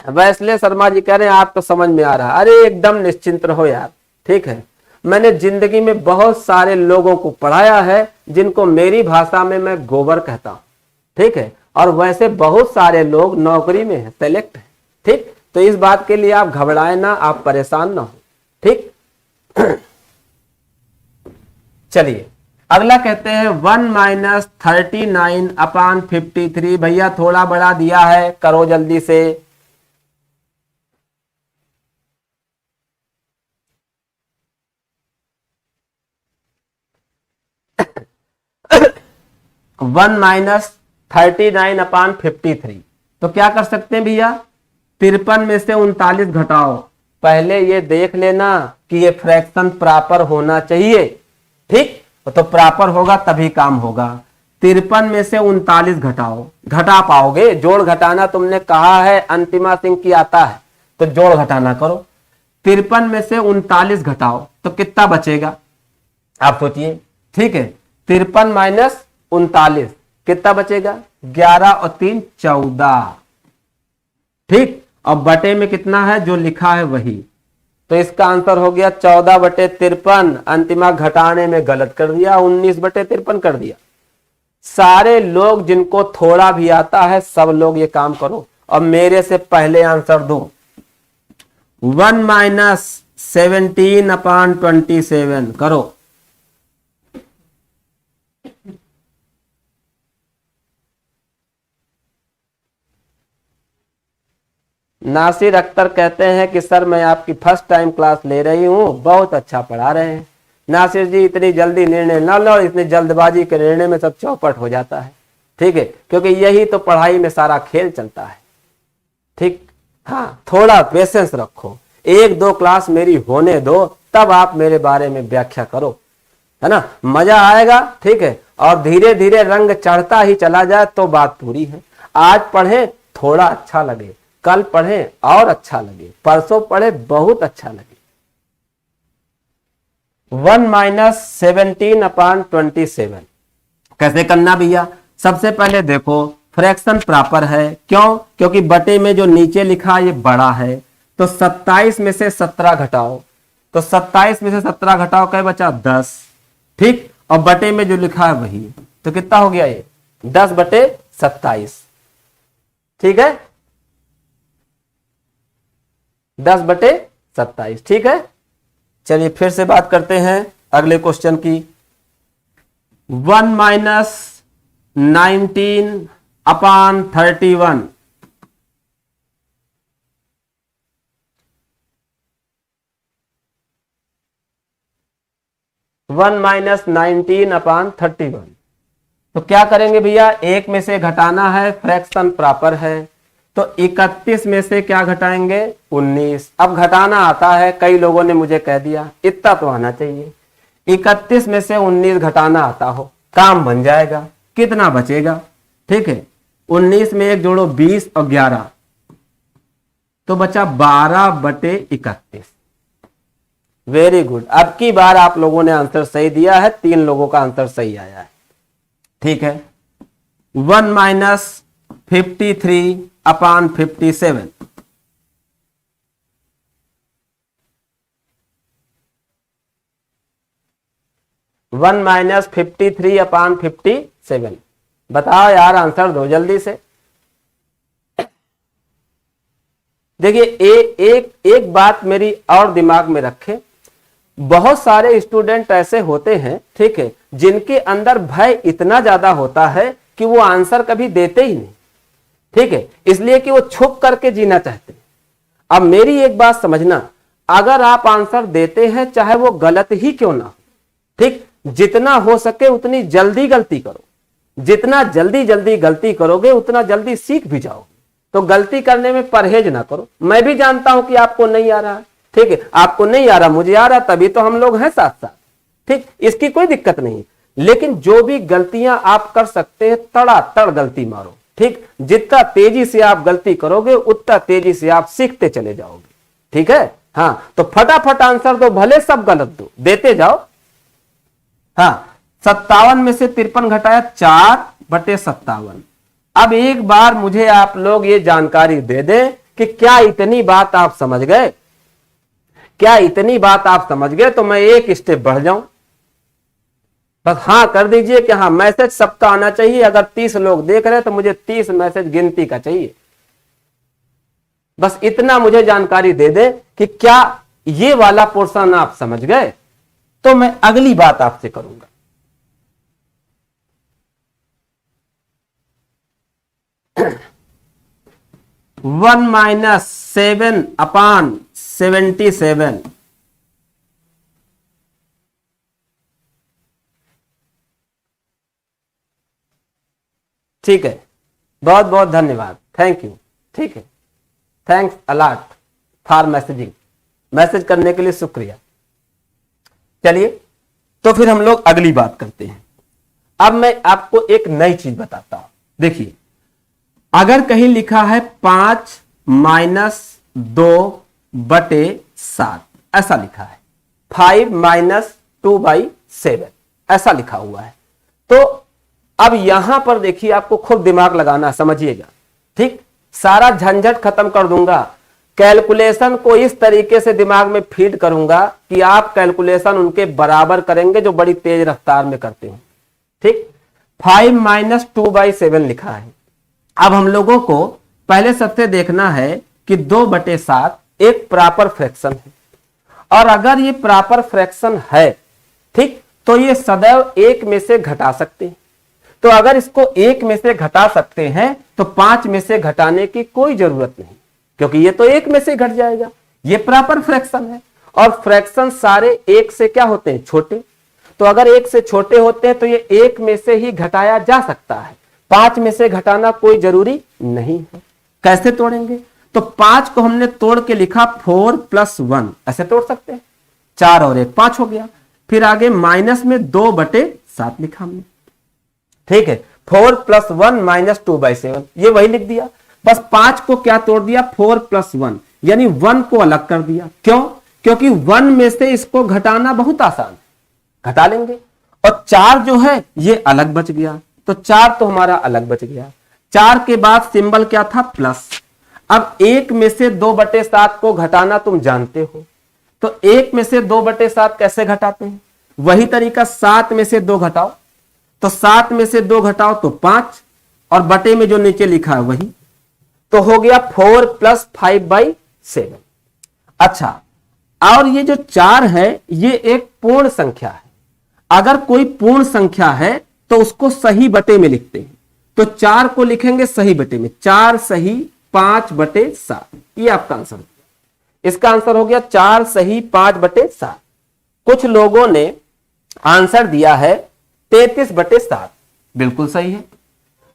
Speaker 1: वैसले शर्मा जी कह रहे हैं आप तो समझ में आ रहा है। अरे एकदम निश्चिंत रहो यार, ठीक है। मैंने जिंदगी में बहुत सारे लोगों को पढ़ाया है जिनको मेरी भाषा में मैं गोबर कहता हूं, ठीक है। और वैसे बहुत सारे लोग नौकरी में है, सेलेक्ट है, ठीक। तो इस बात के लिए आप घबराए ना, आप परेशान ना हो, ठीक। चलिए अगला कहते हैं 1 माइनस 39 अपान 53। भैया थोड़ा बड़ा दिया है, करो जल्दी से। वन माइनस 39 अपान 53। तो क्या कर सकते हैं भैया? 53 में से 39 घटाओ। पहले ये देख लेना कि ये फ्रैक्शन प्रॉपर होना चाहिए, ठीक। तो प्रॉपर होगा तभी काम होगा। 53 में से 39 घटाओ, घटा पाओगे? जोड़ घटाना तुमने कहा है, अंतिमा सिंह की आता है, तो जोड़ घटाना करो। 53 में से 39 घटाओ तो कितना बचेगा? आप सोचिए, ठीक है। 53 माइनस 39 कितना बचेगा? 11 और 3 14, ठीक। और बटे में कितना है? जो लिखा है वही। तो इसका आंसर हो गया 14 बटे 53। अंतिमा घटाने में गलत कर दिया, 19 बटे 53 कर दिया। सारे लोग जिनको थोड़ा भी आता है सब लोग ये काम करो और मेरे से पहले आंसर दो। 1 माइनस 17 अपान 27 करो। नासिर अख्तर कहते हैं कि सर मैं आपकी फर्स्ट टाइम क्लास ले रही हूं, बहुत अच्छा पढ़ा रहे हैं। नासिर जी इतनी जल्दी निर्णय ना लो, इतनी जल्दबाजी के निर्णय में सब चौपट हो जाता है, ठीक है। क्योंकि यही तो पढ़ाई में सारा खेल चलता है, ठीक। हाँ, थोड़ा पेशेंस रखो, 1-2 क्लास मेरी होने दो, तब आप मेरे बारे में व्याख्या करो, है ना। मजा आएगा, ठीक है। और धीरे धीरे रंग चढ़ता ही चला जाए तो बात पूरी है। आज पढ़े थोड़ा अच्छा लगे, कल पढ़े और अच्छा लगे, परसों पढ़े बहुत अच्छा लगे। 1 माइनस 17 अपान 27 कैसे करना भैया? सबसे पहले देखो फ्रैक्शन प्रॉपर है, क्यों? क्योंकि बटे में जो नीचे लिखा ये बड़ा है। तो 27 में से 17 घटाओ, तो 27 में से 17 घटाओ क्या बचा? 10, ठीक। और बटे में जो लिखा है वही, तो कितना हो गया ये? 10 बटे 27, ठीक है। 10 बटे 27, ठीक है। चलिए फिर से बात करते हैं अगले क्वेश्चन की। 1 माइनस 19 अपान 31। वन माइनस 19 अपान 31। तो क्या करेंगे भैया? 1 में से घटाना है, फ्रैक्शन प्रॉपर है। तो 31 में से क्या घटाएंगे? 19। अब घटाना आता है, कई लोगों ने मुझे कह दिया, इतना तो आना चाहिए। 31 में से 19 घटाना आता हो, काम बन जाएगा। कितना बचेगा? ठीक है, 19 में 1 जोड़ो 20 और 11, तो बचा 12 बटे 31। वेरी गुड, अब की बार आप लोगों ने आंसर सही दिया है, 3 लोगों का आंसर सही आया है। ठीक है, 1 माइनस 53 अपान 57। वन माइनस 53 अपान 57। बताओ यार, आंसर दो जल्दी से। देखिए एक बात मेरी और दिमाग में रखें, बहुत सारे स्टूडेंट ऐसे होते हैं, ठीक है, जिनके अंदर भय इतना ज्यादा होता है कि वो आंसर कभी देते ही नहीं। ठीक है, इसलिए कि वो छुप करके जीना चाहते हैं। अब मेरी एक बात समझना, अगर आप आंसर देते हैं चाहे वो गलत ही क्यों ना हो, ठीक, जितना हो सके उतनी जल्दी गलती करो। जितना जल्दी गलती करोगे उतना जल्दी सीख भी जाओगे। तो गलती करने में परहेज ना करो। मैं भी जानता हूं कि आपको नहीं आ रहा है, ठीक है, आपको नहीं आ रहा, मुझे आ रहा, तभी तो हम लोग हैं साथ साथ। ठीक, इसकी कोई दिक्कत नहीं। लेकिन जो भी गलतियां आप कर सकते हैं, तड़ातड़ गलती मारो। ठीक, जितना तेजी से आप गलती करोगे उतना तेजी से आप सीखते चले जाओगे। ठीक है, हाँ, तो फटाफट आंसर दो, भले सब गलत दो, देते जाओ। हाँ, 57 में से 53 घटाया 4/57। अब एक बार मुझे आप लोग ये जानकारी दे दें कि क्या इतनी बात आप समझ गए? क्या इतनी बात आप समझ गए तो मैं एक स्टेप बढ़ जाऊं। बस हाँ कर दीजिए कि हाँ, मैसेज सबका आना चाहिए। अगर 30 लोग देख रहे हैं तो मुझे 30 मैसेज गिनती का चाहिए। बस इतना मुझे जानकारी दे दे कि क्या ये वाला पोर्शन आप समझ गए, तो मैं अगली बात आपसे करूंगा। वन -7/77। ठीक है, बहुत बहुत धन्यवाद, थैंक यू। ठीक है, thanks a lot for messaging, message करने के लिए शुक्रिया। चलिए, तो फिर हम लोग अगली बात करते हैं। अब मैं आपको एक नई चीज बताता हूं। देखिए, अगर कहीं लिखा है 5 - 2/7, ऐसा लिखा है, 5 - 2/7 ऐसा लिखा हुआ है, तो अब यहां पर देखिए, आपको खूब दिमाग लगाना, समझिएगा। ठीक, सारा झंझट खत्म कर दूंगा, कैलकुलेशन को इस तरीके से दिमाग में फीड करूंगा कि आप कैलकुलेशन उनके बराबर करेंगे जो बड़ी तेज रफ्तार में करते हैं। ठीक, 5 - 2/7 लिखा है। अब हम लोगों को पहले सबसे देखना है कि 2/7 एक प्रॉपर फ्रैक्शन है, और अगर ये प्रॉपर फ्रैक्शन है, ठीक, तो ये सदैव एक में से घटा सकते हैं। तो अगर इसको एक में से घटा सकते हैं तो 5 में से घटाने की कोई जरूरत नहीं, क्योंकि ये तो एक में से घट जाएगा, ये प्रॉपर फ्रैक्शन है। और फ्रैक्शन सारे एक से क्या होते हैं? छोटे। तो अगर एक से छोटे होते हैं तो ये एक में से ही घटाया जा सकता है, 5 में से घटाना कोई जरूरी नहीं है। कैसे तोड़ेंगे? तो 5 को हमने तोड़ के लिखा 4 + 1, ऐसे तोड़ सकते हैं, 4 और 1 5 हो गया। फिर आगे माइनस में 2/7 लिखा हमने। ठीक है, 4 + 1 - 2/7, ये वही लिख दिया। बस 5 को क्या तोड़ दिया? 4 + 1, यानी 1 को अलग कर दिया। क्यों? क्योंकि 1 में से इसको घटाना बहुत आसान है, घटा लेंगे। और 4 जो है ये अलग बच गया, तो 4 तो हमारा अलग बच गया। 4 के बाद सिंबल क्या था? प्लस। अब 1 में से 2/7 को घटाना तुम जानते हो, तो 1 में से 2/7 कैसे घटाते हैं? वही तरीका, 7 में से 2 घटाओ, तो 7 में से 2 घटाओ तो 5, और बटे में जो नीचे लिखा है वही, तो हो गया 4 + 5/7। अच्छा, और ये जो 4 है ये एक पूर्ण संख्या है। अगर कोई पूर्ण संख्या है तो उसको सही बटे में लिखते हैं, तो 4 को लिखेंगे सही बटे में, 4 सही 5/7, ये आपका आंसर। इसका आंसर हो गया 4 सही 5/7। कुछ लोगों ने आंसर दिया है 33/7, बिल्कुल सही है।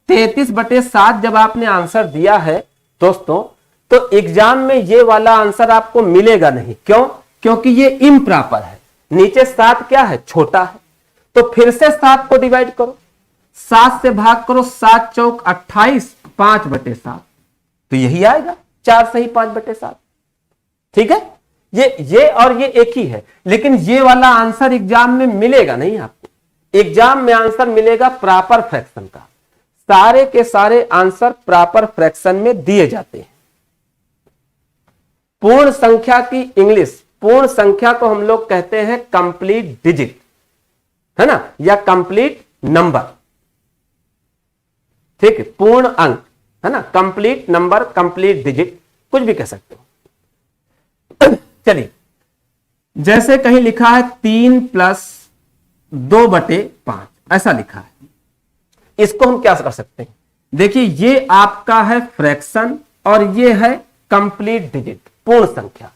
Speaker 1: 33/7 जब आपने आंसर दिया है दोस्तों, तो एग्जाम में ये वाला आंसर आपको मिलेगा नहीं। क्यों? क्योंकि ये इम्प्रॉपर है। नीचे 7 क्या है? छोटा है। तो फिर से 7 को डिवाइड करो, 7 से भाग करो, 7 चौक 28, 5/7, तो यही आएगा 4 सही 5/7। ठीक है, ये और ये एक ही है, लेकिन ये वाला आंसर एग्जाम में मिलेगा नहीं आपको। एग्जाम में आंसर मिलेगा प्रॉपर फ्रैक्शन का। सारे के सारे आंसर प्रॉपर फ्रैक्शन में दिए जाते हैं। पूर्ण संख्या की इंग्लिश, पूर्ण संख्या को हम लोग कहते हैं कंप्लीट डिजिट, है ना, या कंप्लीट नंबर। ठीक है, पूर्ण अंक, है ना, कंप्लीट नंबर, कंप्लीट डिजिट, कुछ भी कह सकते हो। चलिए, जैसे कहीं लिखा है 3 + 2/5, ऐसा लिखा है, इसको हम क्या कर सकते हैं? देखिए, ये आपका है फ्रैक्शन और ये है कंप्लीट डिजिट, पूर्ण संख्या।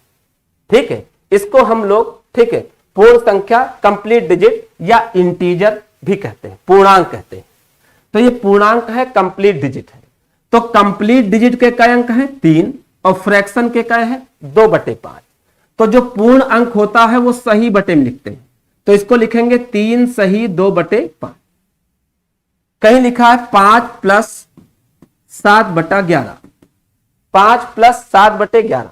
Speaker 1: ठीक है, इसको हम लोग, ठीक है, पूर्ण संख्या, कंप्लीट डिजिट या इंटीजर भी कहते हैं, पूर्णांक कहते हैं। तो ये पूर्णांक है, कंप्लीट डिजिट है। तो कंप्लीट डिजिट के कई अंक हैं? 3, और फ्रैक्शन के कई हैं? 2/5। तो जो पूर्ण अंक होता है वो सही बटे में लिखते हैं, तो इसको लिखेंगे 3 सही 2/5। कहीं लिखा है 5 + 7/11, 5 + 7/11,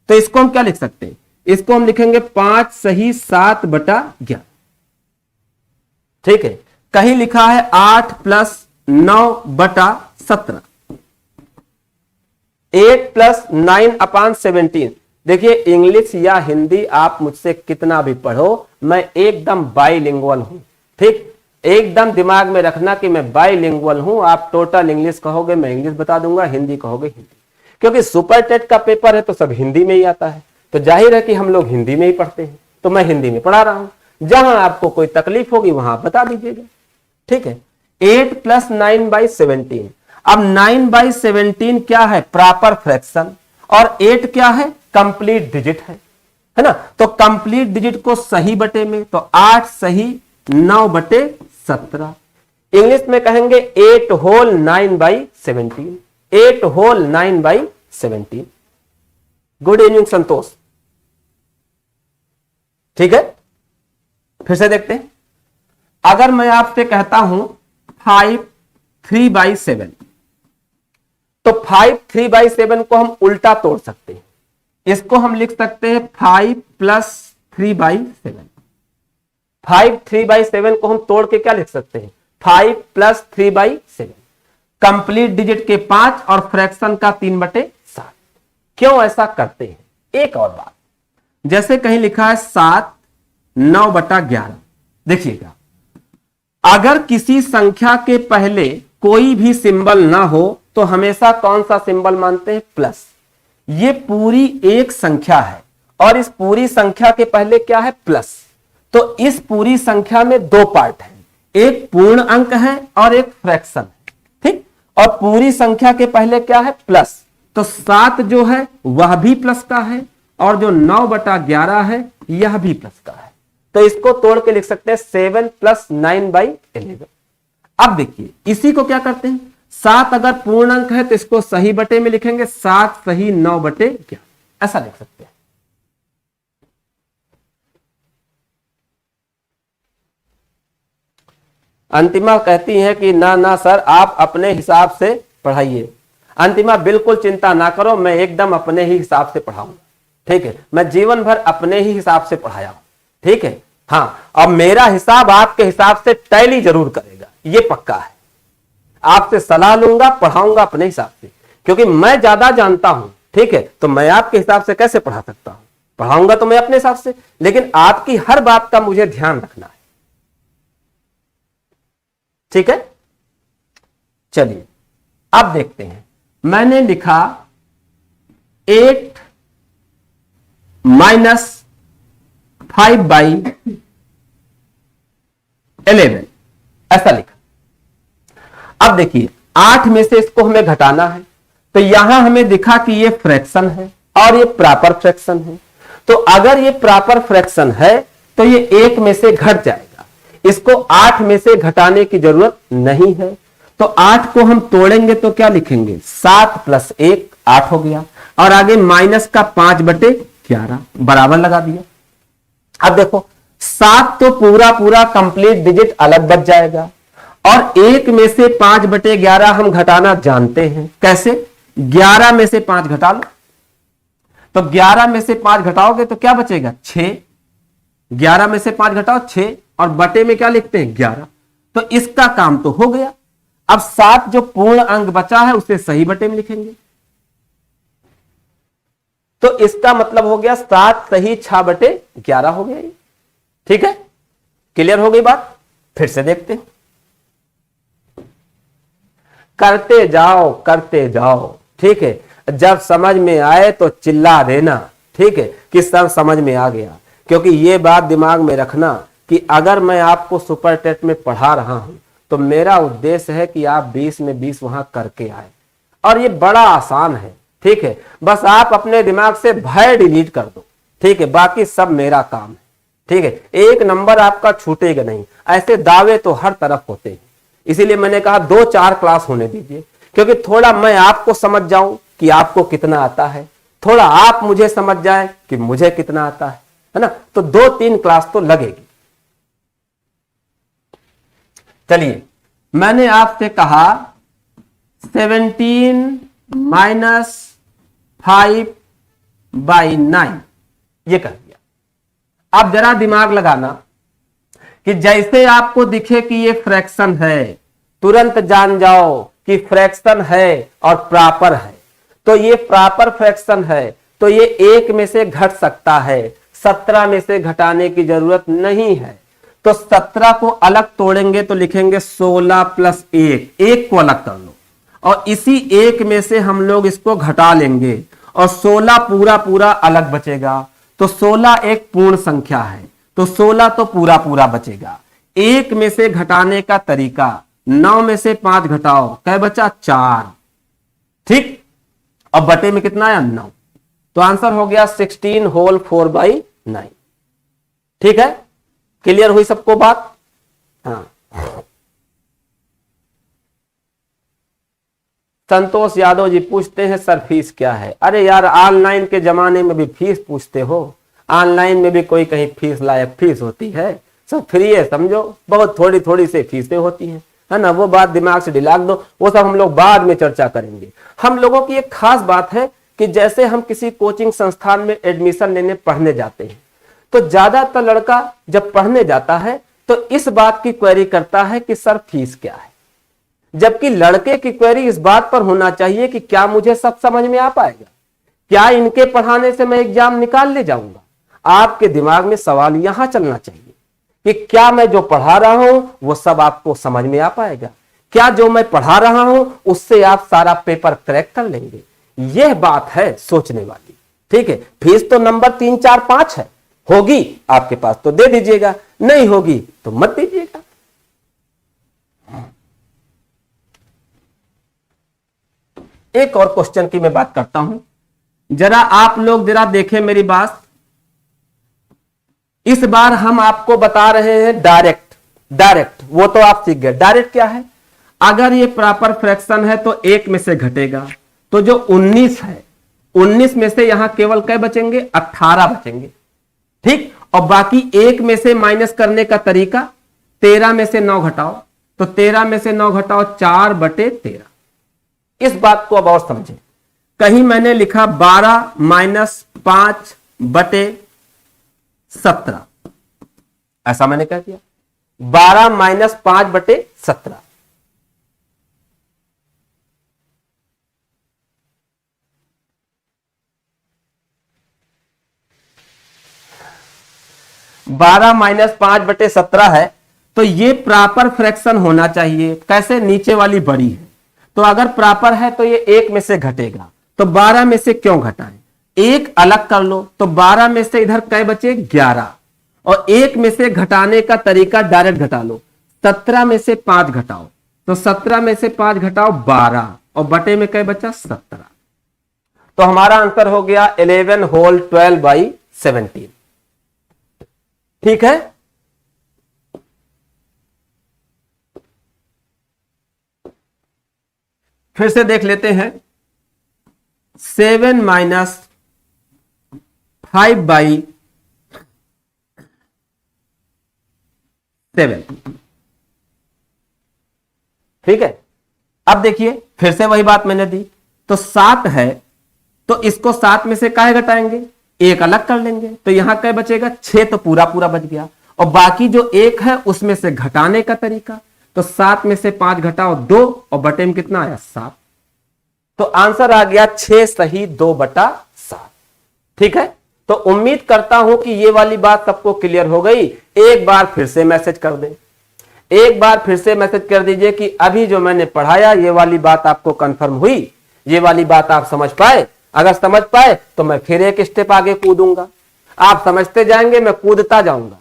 Speaker 1: तो इसको हम क्या लिख सकते हैं, इसको हम लिखेंगे 5 सही 7/11। ठीक है। कहीं लिखा है 8 + 9/17, 8 + 9/17। देखिए इंग्लिश या हिंदी आप मुझसे कितना भी पढ़ो, मैं एकदम बाइलिंगुअल हूं। ठीक, एकदम दिमाग में रखना कि मैं बाइलिंगुअल हूं। आप टोटल इंग्लिश कहोगे मैं इंग्लिश बता दूंगा, हिंदी कहोगे हिंदी, क्योंकि सुपर टेट का पेपर है तो सब हिंदी में ही आता है, तो जाहिर है कि हम लोग हिंदी में ही पढ़ते हैं, तो मैं हिंदी में पढ़ा रहा हूं। जहां आपको कोई तकलीफ होगी वहां आप बता दीजिएगा। ठीक है। 8 + 9/17। अब 9/17 क्या है, प्रॉपर फ्रैक्शन, और 8 क्या है, कंप्लीट डिजिट है ना। तो कंप्लीट डिजिट को सही बटे में, तो 8 सही 9/17। इंग्लिश में कहेंगे 8 होल 9/17, 8 होल 9/17। गुड इवनिंग संतोष। ठीक है, फिर से देखते हैं। अगर मैं आपसे कहता हूं 5 3/7, तो 5 3/7 को हम उल्टा तोड़ सकते हैं। इसको हम लिख सकते हैं 5 + 3/7। 5 3/7 को हम तोड़ के क्या लिख सकते हैं, 5 + 3/7। कंप्लीट डिजिट के 5 और फ्रैक्शन का 3/7। क्यों ऐसा करते हैं, एक और बात, जैसे कहीं लिखा है 7 9/11। देखिएगा, अगर किसी संख्या के पहले कोई भी सिंबल ना हो तो हमेशा कौन सा सिंबल मानते हैं, प्लस। ये पूरी एक संख्या है और इस पूरी संख्या के पहले क्या है, प्लस। तो इस पूरी संख्या में 2 पार्ट हैं, एक पूर्ण अंक है और एक फ्रैक्शन है। ठीक, और पूरी संख्या के पहले क्या है, प्लस। तो 7 जो है वह भी प्लस का है और जो 9/11 है यह भी प्लस का है। तो इसको तोड़ के लिख सकते हैं 7 + 9/11। अब देखिए इसी को क्या करते हैं, 7 अगर पूर्ण अंक है तो इसको सही बटे में लिखेंगे, 7 सही 9/11, ऐसा लिख सकते हैं। अंतिमा कहती हैं कि ना ना सर आप अपने हिसाब से पढ़ाइए। अंतिमा बिल्कुल चिंता ना करो, मैं एकदम अपने ही हिसाब से पढ़ाऊंगा। ठीक है, मैं जीवन भर अपने ही हिसाब से पढ़ाया हूं। ठीक है, हाँ, अब मेरा हिसाब आपके हिसाब से टैली जरूर करेगा, ये पक्का है। आपसे सलाह लूंगा, पढ़ाऊंगा अपने हिसाब से, क्योंकि मैं ज्यादा जानता हूं। ठीक है, तो मैं आपके हिसाब से कैसे पढ़ा सकता हूं, पढ़ाऊंगा तो मैं अपने हिसाब से, लेकिन आपकी हर बात का मुझे ध्यान रखना है। ठीक है, चलिए अब देखते हैं। मैंने लिखा 8 - 5/11, ऐसा लिखा। अब देखिए 8 में से इसको हमें घटाना है, तो यहां हमें दिखा कि ये फ्रैक्शन है और ये प्रॉपर फ्रैक्शन है। तो अगर ये प्रॉपर फ्रैक्शन है तो ये 1 में से घट जाएगा, इसको 8 में से घटाने की जरूरत नहीं है। तो 8 को हम तोड़ेंगे तो क्या लिखेंगे, 7 + 1 8 हो गया, और आगे माइनस का 5/11 बराबर लगा दिया। अब देखो 7 तो पूरा पूरा कंप्लीट डिजिट अलग बच जाएगा, और 1 में से 5/11 हम घटाना जानते हैं। कैसे, 11 में से 5 घटा लो, तो 11 में से 5 घटाओगे तो क्या बचेगा, 6। 11 में से 5 घटाओ 6, और बटे में क्या लिखते हैं, 11। तो इसका काम तो हो गया। अब 7 जो पूर्ण अंक बचा है उसे सही बटे में लिखेंगे, तो इसका मतलब हो गया 7 सही 6/11 हो गया ये। ठीक है, क्लियर हो गई बात। फिर से देखते हैं, करते जाओ करते जाओ। ठीक है, जब समझ में आए तो चिल्ला देना। ठीक है, कि सब समझ में आ गया, क्योंकि ये बात दिमाग में रखना कि अगर मैं आपको सुपर टेट में पढ़ा रहा हूं तो मेरा उद्देश्य है कि आप 20 में 20 वहां करके आए, और ये बड़ा आसान है। ठीक है, बस आप अपने दिमाग से भय डिलीट कर दो। ठीक है, बाकी सब मेरा काम है। ठीक है, 1 नंबर आपका छूटेगा नहीं। ऐसे दावे तो हर तरफ होते हैं, इसीलिए मैंने कहा 2-4 क्लास होने दीजिए, क्योंकि थोड़ा मैं आपको समझ जाऊं कि आपको कितना आता है, थोड़ा आप मुझे समझ जाए कि मुझे कितना आता है ना। तो 2-3 क्लास तो लगेगी। चलिए, मैंने आपसे कहा 17 माइनस 5/9 ये कर दिया। अब जरा दिमाग लगाना कि जैसे आपको दिखे कि ये फ्रैक्शन है, तुरंत जान जाओ कि फ्रैक्शन है और प्रॉपर है। तो ये प्रॉपर फ्रैक्शन है तो ये 1 में से घट सकता है, 17 में से घटाने की जरूरत नहीं है। तो 17 को अलग तोड़ेंगे तो लिखेंगे 16 + 1, 1 को अलग कर लो और इसी 1 में से हम लोग इसको घटा लेंगे और 16 पूरा पूरा अलग बचेगा। तो 16 एक पूर्ण संख्या है तो 16 तो पूरा पूरा बचेगा। 1 में से घटाने का तरीका, 9 में से 5 घटाओ, क्या बचा? 4। ठीक, अब बटे में कितना आया? 9। तो आंसर हो गया 16 होल 4/9। ठीक है, क्लियर हुई सबको बात? हाँ। संतोष यादव जी पूछते हैं सर फीस क्या है? अरे यार, ऑनलाइन के जमाने में भी फीस पूछते हो? ऑनलाइन में भी कोई कहीं फीस लायक फीस होती है? सब फ्री है समझो, बहुत थोड़ी थोड़ी से फीसें होती हैं, है ना। वो बात दिमाग से दिलाग दो, वो सब हम लोग बाद में चर्चा करेंगे। हम लोगों की एक खास बात है कि जैसे हम किसी कोचिंग संस्थान में एडमिशन लेने पढ़ने जाते हैं तो ज्यादातर लड़का जब पढ़ने जाता है तो इस बात की क्वेरी करता है कि सर फीस क्या है, जबकि लड़के की क्वेरी इस बात पर होना चाहिए कि क्या मुझे सब समझ में आ पाएगा, क्या इनके पढ़ाने से मैं एग्जाम निकाल ले जाऊंगा। आपके दिमाग में सवाल यहां चलना चाहिए कि क्या मैं जो पढ़ा रहा हूं वो सब आपको समझ में आ पाएगा, क्या जो मैं पढ़ा रहा हूं उससे आप सारा पेपर क्रैक कर लेंगे। यह बात है सोचने वाली। ठीक है, फीस तो नंबर 3, 4, 5 है, होगी आपके पास तो दे दीजिएगा, नहीं होगी तो मत दीजिएगा। एक और क्वेश्चन की मैं बात करता हूं, जरा आप लोग जरा देखें मेरी बात। इस बार हम आपको बता रहे हैं डायरेक्ट वो तो आप सीख गए। डायरेक्ट क्या है? अगर ये प्रॉपर फ्रैक्शन है तो 1 में से घटेगा, तो जो 19 है 19 में से यहां केवल क्या बचेंगे? 18 बचेंगे। ठीक, और बाकी 1 में से माइनस करने का तरीका, 13 में से 9 घटाओ, तो 13 में से 9 घटाओ 4/13। इस बात को अब और समझें। कहीं मैंने लिखा 12 माइनस 5/17, ऐसा मैंने कह दिया 12 माइनस 5/17। बारह माइनस 5/17 है तो ये प्रॉपर फ्रैक्शन होना चाहिए। कैसे? नीचे वाली बड़ी है तो अगर प्रॉपर है तो ये 1 में से घटेगा, तो 12 में से क्यों घटाएं? 1 अलग कर लो, तो 12 में से इधर क्या बचे? 11, और 1 में से घटाने का तरीका डायरेक्ट घटा लो। 17 में से 5 घटाओ, तो 17 में से 5 घटाओ 12, और बटे में क्या बचा? 17। तो हमारा आंसर हो गया 11 होल 12/17। ठीक है, फिर से देख लेते हैं। 7 माइनस 5/7। ठीक है, अब देखिए फिर से वही बात मैंने दी, तो 7 है तो इसको 7 में से काहे घटाएंगे? 1 अलग कर लेंगे, तो यहां क्या बचेगा? 6 तो पूरा पूरा बच गया, और बाकी जो 1 है उसमें से घटाने का तरीका, तो 7 में से 5 घटाओ 2, और बटे में कितना आया? 7। तो आंसर आ गया 6 सही 2/7। ठीक है, तो उम्मीद करता हूं कि ये वाली बात सबको क्लियर हो गई। एक बार फिर से मैसेज कर दें, एक बार फिर से मैसेज कर दीजिए कि अभी जो मैंने पढ़ाया ये वाली बात आपको कंफर्म हुई, ये वाली बात आप समझ पाए। अगर समझ पाए तो मैं फिर एक स्टेप आगे कूदूंगा, आप समझते जाएंगे मैं कूदता जाऊंगा।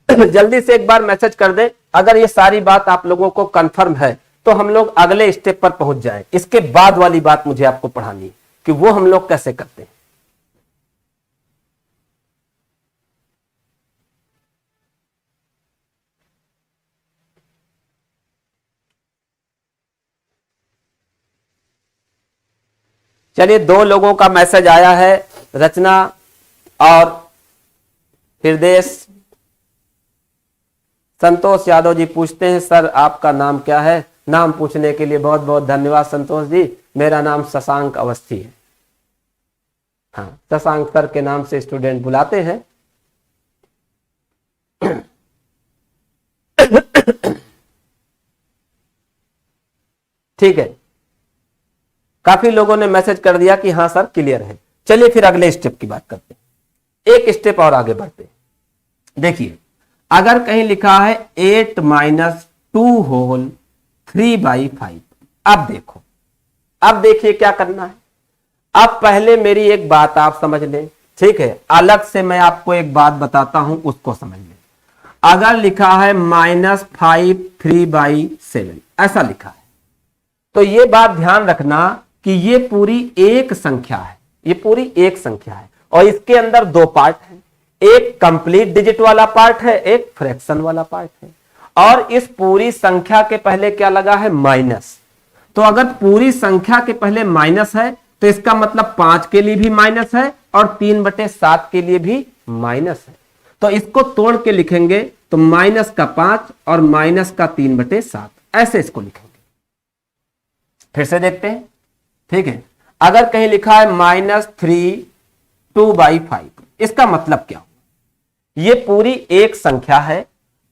Speaker 1: जल्दी से एक बार मैसेज कर दें अगर ये सारी बात आप लोगों को कंफर्म है, तो हम लोग अगले स्टेप पर पहुंच जाएं। इसके बाद वाली बात मुझे आपको पढ़ानी है कि वो हम लोग कैसे करते हैं। चलिए 2 लोगों का मैसेज आया है, रचना और हृदय। संतोष यादव जी पूछते हैं सर आपका नाम क्या है? नाम पूछने के लिए बहुत बहुत धन्यवाद संतोष जी। मेरा नाम शशांक अवस्थी है। हाँ, शशांक सर के नाम से स्टूडेंट बुलाते हैं। ठीक है, काफी लोगों ने मैसेज कर दिया कि हाँ सर क्लियर है। चलिए फिर अगले स्टेप की बात करते हैं, एक स्टेप और आगे बढ़ते हैं। देखिए अगर कहीं लिखा है 8 माइनस 2 होल 3/5, अब देखो, अब देखिए क्या करना है। अब पहले मेरी एक बात आप समझ लें, ठीक है, अलग से मैं आपको एक बात बताता हूं, उसको समझ लें। अगर लिखा है -5 3/7 ऐसा लिखा है, तो ये बात ध्यान रखना कि ये पूरी एक संख्या है, ये पूरी एक संख्या है और इसके अंदर 2 पार्ट हैं, एक कंप्लीट डिजिट वाला पार्ट है, एक फ्रैक्शन वाला पार्ट है। और इस पूरी संख्या के पहले क्या लगा है? माइनस। तो अगर पूरी संख्या के पहले माइनस है तो इसका मतलब 5 के लिए भी माइनस है और 3/7 के लिए भी माइनस है। तो इसको तोड़ के लिखेंगे तो -5 और -3/7 ऐसे इसको लिखेंगे। फिर से देखते हैं, ठीक है। अगर कहीं लिखा है -3 2/5, इसका मतलब क्या? ये पूरी एक संख्या है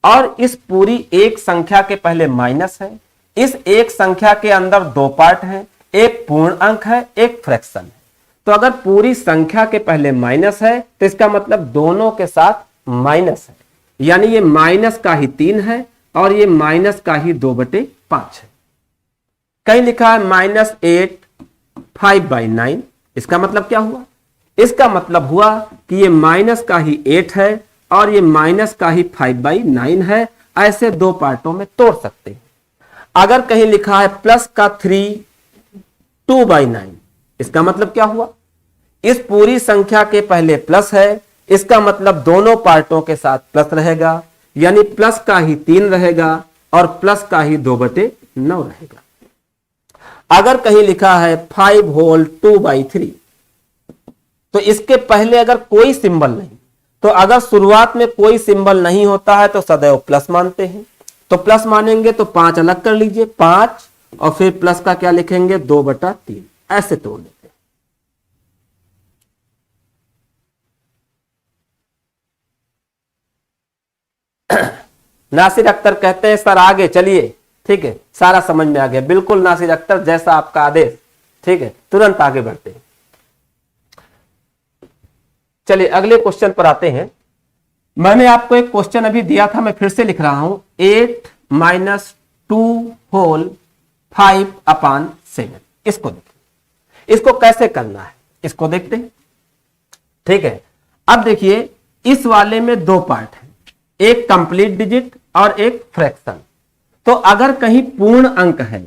Speaker 1: और इस पूरी एक संख्या के पहले माइनस है। इस एक संख्या के अंदर 2 पार्ट हैं, एक पूर्ण अंक है, एक फ्रैक्शन है। तो अगर पूरी संख्या के पहले माइनस है तो इसका मतलब दोनों के साथ माइनस है, यानी ये माइनस का ही 3 है और ये माइनस का ही 2/5 है। कहीं लिखा है -8 5/9, इसका मतलब क्या हुआ? इसका मतलब हुआ कि ये माइनस का ही 8 है और ये माइनस का ही 5/9 है। ऐसे 2 पार्टों में तोड़ सकते हैं। अगर कहीं लिखा है प्लस का 3 2/9, इसका मतलब क्या हुआ? इस पूरी संख्या के पहले प्लस है, इसका मतलब दोनों पार्टों के साथ प्लस रहेगा, यानी प्लस का ही 3 रहेगा और प्लस का ही 2/9 रहेगा। अगर कहीं लिखा है 5 होल 2/3, तो इसके पहले अगर कोई सिंबल नहीं, तो अगर शुरुआत में कोई सिंबल नहीं होता है तो सदैव प्लस मानते हैं। तो प्लस मानेंगे तो 5 अलग कर लीजिए, 5 और फिर प्लस का क्या लिखेंगे? 2/3, ऐसे तोड़ देते हैं। नासिर अख्तर कहते हैं सर आगे चलिए, ठीक है, सारा समझ में आ गया। बिल्कुल नासिर अख्तर, जैसा आपका आदेश, ठीक है, तुरंत आगे बढ़ते हैं। चलिए अगले क्वेश्चन पर आते हैं। मैंने आपको एक क्वेश्चन अभी दिया था, मैं फिर से लिख रहा हूं, 8 माइनस 2 होल 5/7। इसको देखिए, इसको कैसे करना है इसको देखते हैं, ठीक है। अब देखिए इस वाले में 2 पार्ट है, एक कंप्लीट डिजिट और एक फ्रैक्शन। तो अगर कहीं पूर्ण अंक है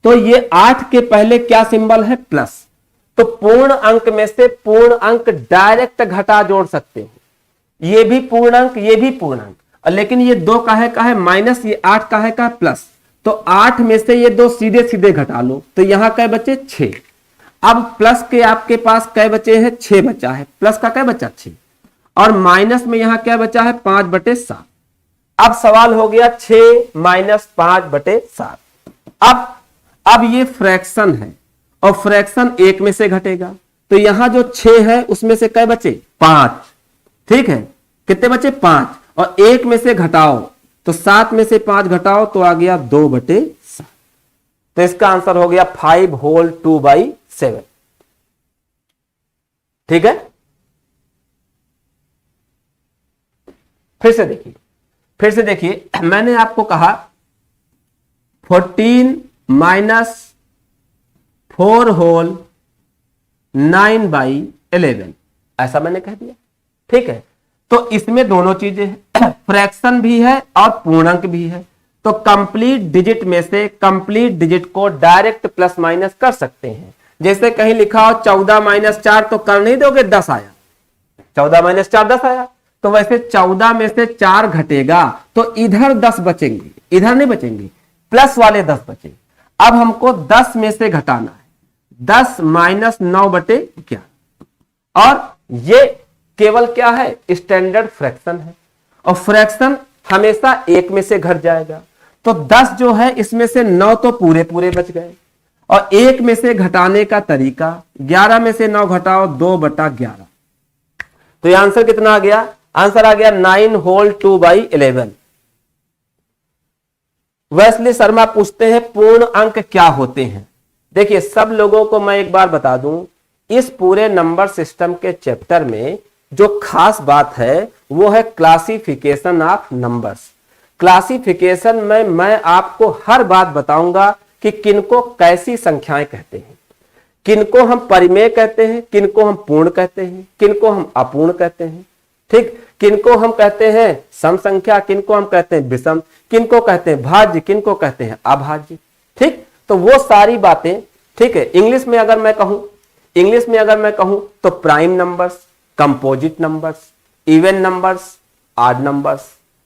Speaker 1: तो ये 8 के पहले क्या सिंबल है? प्लस। तो पूर्ण अंक में से पूर्ण अंक डायरेक्ट घटा जोड़ सकते हैं, ये भी पूर्ण अंक, ये भी पूर्ण अंक, लेकिन ये 2 का है माइनस, ये 8 का है प्लस। तो 8 में से ये 2 सीधे सीधे घटा लो, तो यहां कै बचे? 6। अब प्लस के आपके पास कै बचे हैं? 6 बचा है। प्लस का कै बचा? 6। और माइनस में यहां क्या बचा है? 5/7। अब सवाल हो गया 6 माइनस 5/7। अब ये फ्रैक्शन है और फ्रैक्शन 1 में से घटेगा, तो यहां जो 6 है उसमें से कै बचे? 5, ठीक है। कितने बचे? 5, और 1 में से घटाओ तो 7 में से 5 घटाओ तो आ गया 2/7। तो इसका आंसर हो गया 5 होल 2/7, ठीक है। फिर से देखिए, मैंने आपको कहा 14 माइनस 4 होल 9/11, ऐसा मैंने कह दिया, ठीक है। तो इसमें दोनों चीजें हैं, फ्रैक्शन भी है और पूर्णांक भी है। तो कंप्लीट डिजिट में से कंप्लीट डिजिट को डायरेक्ट प्लस माइनस कर सकते हैं। जैसे कहीं लिखा हो 14 माइनस 4, तो कर नहीं दोगे, 10 आया। 14 माइनस 4 10 आया। तो वैसे 14 में से 4 घटेगा तो इधर 10 बचेंगे, इधर नहीं बचेंगे, प्लस वाले 10 बचेंगे। अब हमको 10 में से घटाना है, 10 माइनस 9/11। और ये केवल क्या है, स्टैंडर्ड फ्रैक्शन है, और फ्रैक्शन हमेशा 1 में से घट जाएगा। तो 10 जो है इसमें से 9 तो पूरे पूरे बच गए, और 1 में से घटाने का तरीका 11 में से 9 घटाओ 2/11। तो ये आंसर कितना आ गया, आंसर आ गया 9 होल 2/11। वेस्ली शर्मा पूछते हैं पूर्ण अंक क्या होते हैं। देखिए सब लोगों को मैं एक बार बता दूं, इस पूरे नंबर सिस्टम के चैप्टर में जो खास बात है वो है क्लासिफिकेशन ऑफ नंबर्स। क्लासिफिकेशन में मैं आपको हर बात बताऊंगा कि किनको कैसी संख्याएं कहते हैं, किनको हम परिमेय कहते हैं, किनको हम पूर्ण कहते हैं, किनको हम अपूर्ण कहते हैं, ठीक, किनको हम कहते हैं सम संख्या, किनको हम कहते हैं विषम, किनको कहते हैं भाज्य, किनको कहते हैं अभाज्य, ठीक। तो वो सारी बातें, ठीक है। इंग्लिश में अगर मैं कहूं तो prime numbers, composite numbers, even numbers, odd numbers,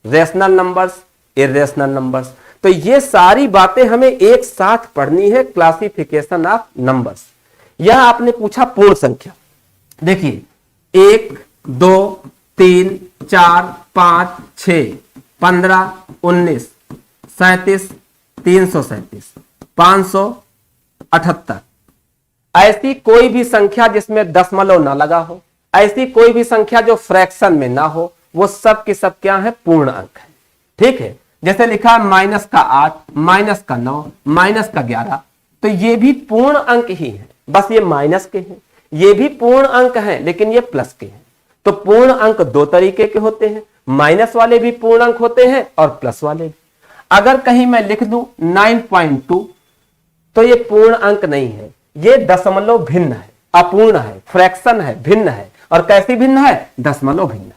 Speaker 1: rational numbers, irrational numbers. तो ये सारी बातें हमें एक साथ पढ़नी है, क्लासिफिकेशन ऑफ नंबर्स। यह आपने पूछा पूर्ण संख्या, देखिए 1 2 3 4 5 6 15 19 37 337 578। ऐसी कोई भी संख्या जिसमें दशमलव ना लगा हो, ऐसी कोई भी संख्या जो फ्रैक्शन में ना हो, वो सब की सब क्या है, पूर्ण अंक है, ठीक है। जैसे लिखा -8, -9, -11, तो ये भी पूर्ण अंक ही है, बस ये माइनस के हैं। ये भी पूर्ण अंक हैं लेकिन ये प्लस के हैं। तो पूर्ण अंक दो तरीके के होते हैं, माइनस वाले भी पूर्ण अंक होते हैं और प्लस वाले भी। अगर कहीं मैं लिख दूं 9.2 तो ये पूर्ण अंक नहीं है, ये दशमलव भिन्न है, अपूर्ण है, फ्रैक्शन है, भिन्न है। और कैसी भिन्न है, दशमलव भिन्न है,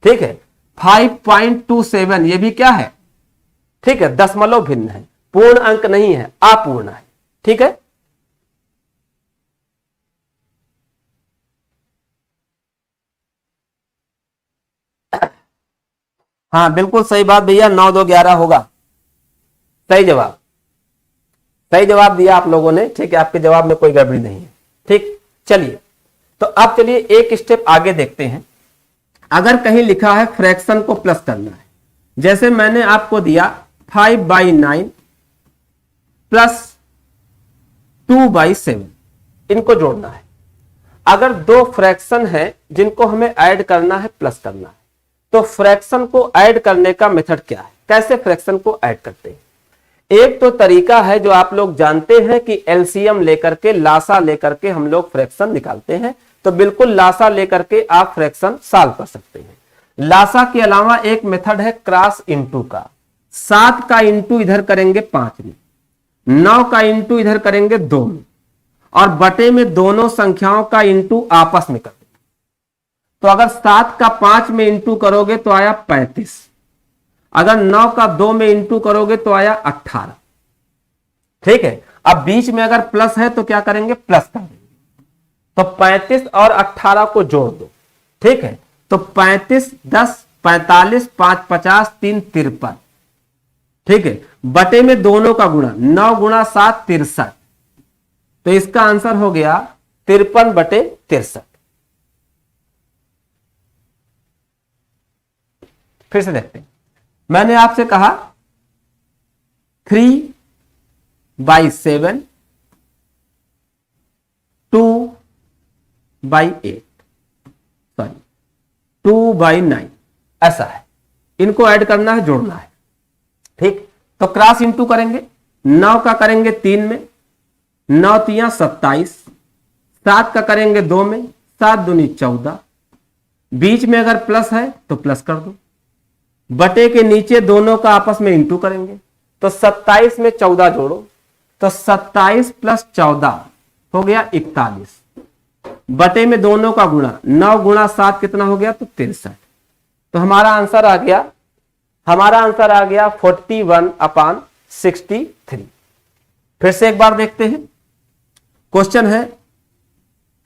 Speaker 1: ठीक है। 5.27 ये भी क्या है, ठीक है, दशमलव भिन्न है, पूर्ण अंक नहीं है, अपूर्ण है, ठीक है। हाँ बिल्कुल सही बात भैया, 9 2 11 होगा, सही जवाब, सही जवाब दिया आप लोगों ने, ठीक है। आपके जवाब में कोई गड़बड़ी नहीं है, ठीक। चलिए तो अब चलिए एक स्टेप आगे देखते हैं। अगर कहीं लिखा है फ्रैक्शन को प्लस करना है, जैसे मैंने आपको दिया 5/9 प्लस 2/7, इनको जोड़ना है। अगर दो फ्रैक्शन है जिनको हमें ऐड करना है, प्लस करना है, तो फ्रैक्शन को ऐड करने का मेथड क्या है, कैसे फ्रैक्शन को ऐड करते हैं। एक तो तरीका है जो आप लोग जानते हैं कि एलसीएम लेकर के, लासा लेकर के हम लोग फ्रैक्शन निकालते हैं। तो बिल्कुल लासा लेकर के आप फ्रैक्शन सॉल्व कर सकते हैं। लासा के अलावा एक मेथड है क्रॉस इंटू का। 7 का इंटू इधर करेंगे 5 में, 9 का इंटू इधर करेंगे 2 में, और बटे में दोनों संख्याओं का इंटू आपस में कर देंगे। तो अगर 7 का 5 में इंटू करोगे तो आया 35, अगर 9 का 2 में इंटू करोगे तो आया 18, ठीक है। अब बीच में अगर प्लस है तो क्या करेंगे, प्लस कर देंगे। तो 35 और 18 को जोड़ दो, ठीक है। तो 35 10 45 5 50 3 53, ठीक है। बटे में दोनों का गुणा, 9 गुणा 7 63, तो इसका आंसर हो गया 53/63। फिर से देखते हैं, मैंने आपसे कहा 3/7 2/8, सॉरी 2/9, ऐसा है। इनको ऐड करना है, जोड़ना है, ठीक। तो क्रॉस इंटू करेंगे, 9 का करेंगे 3 में, 9 3 27, 7 का करेंगे 2 में, 7 दूनी 14, बीच में अगर प्लस है तो प्लस कर दो, बटे के नीचे दोनों का आपस में इंटू करेंगे। तो 27 में 14 जोड़ो, तो 27 + 14 हो गया 41, बटे में दोनों का गुणा, 9 गुणा 7 कितना हो गया, तो 63। तो हमारा आंसर आ गया 41/63। फिर से एक बार देखते हैं, क्वेश्चन है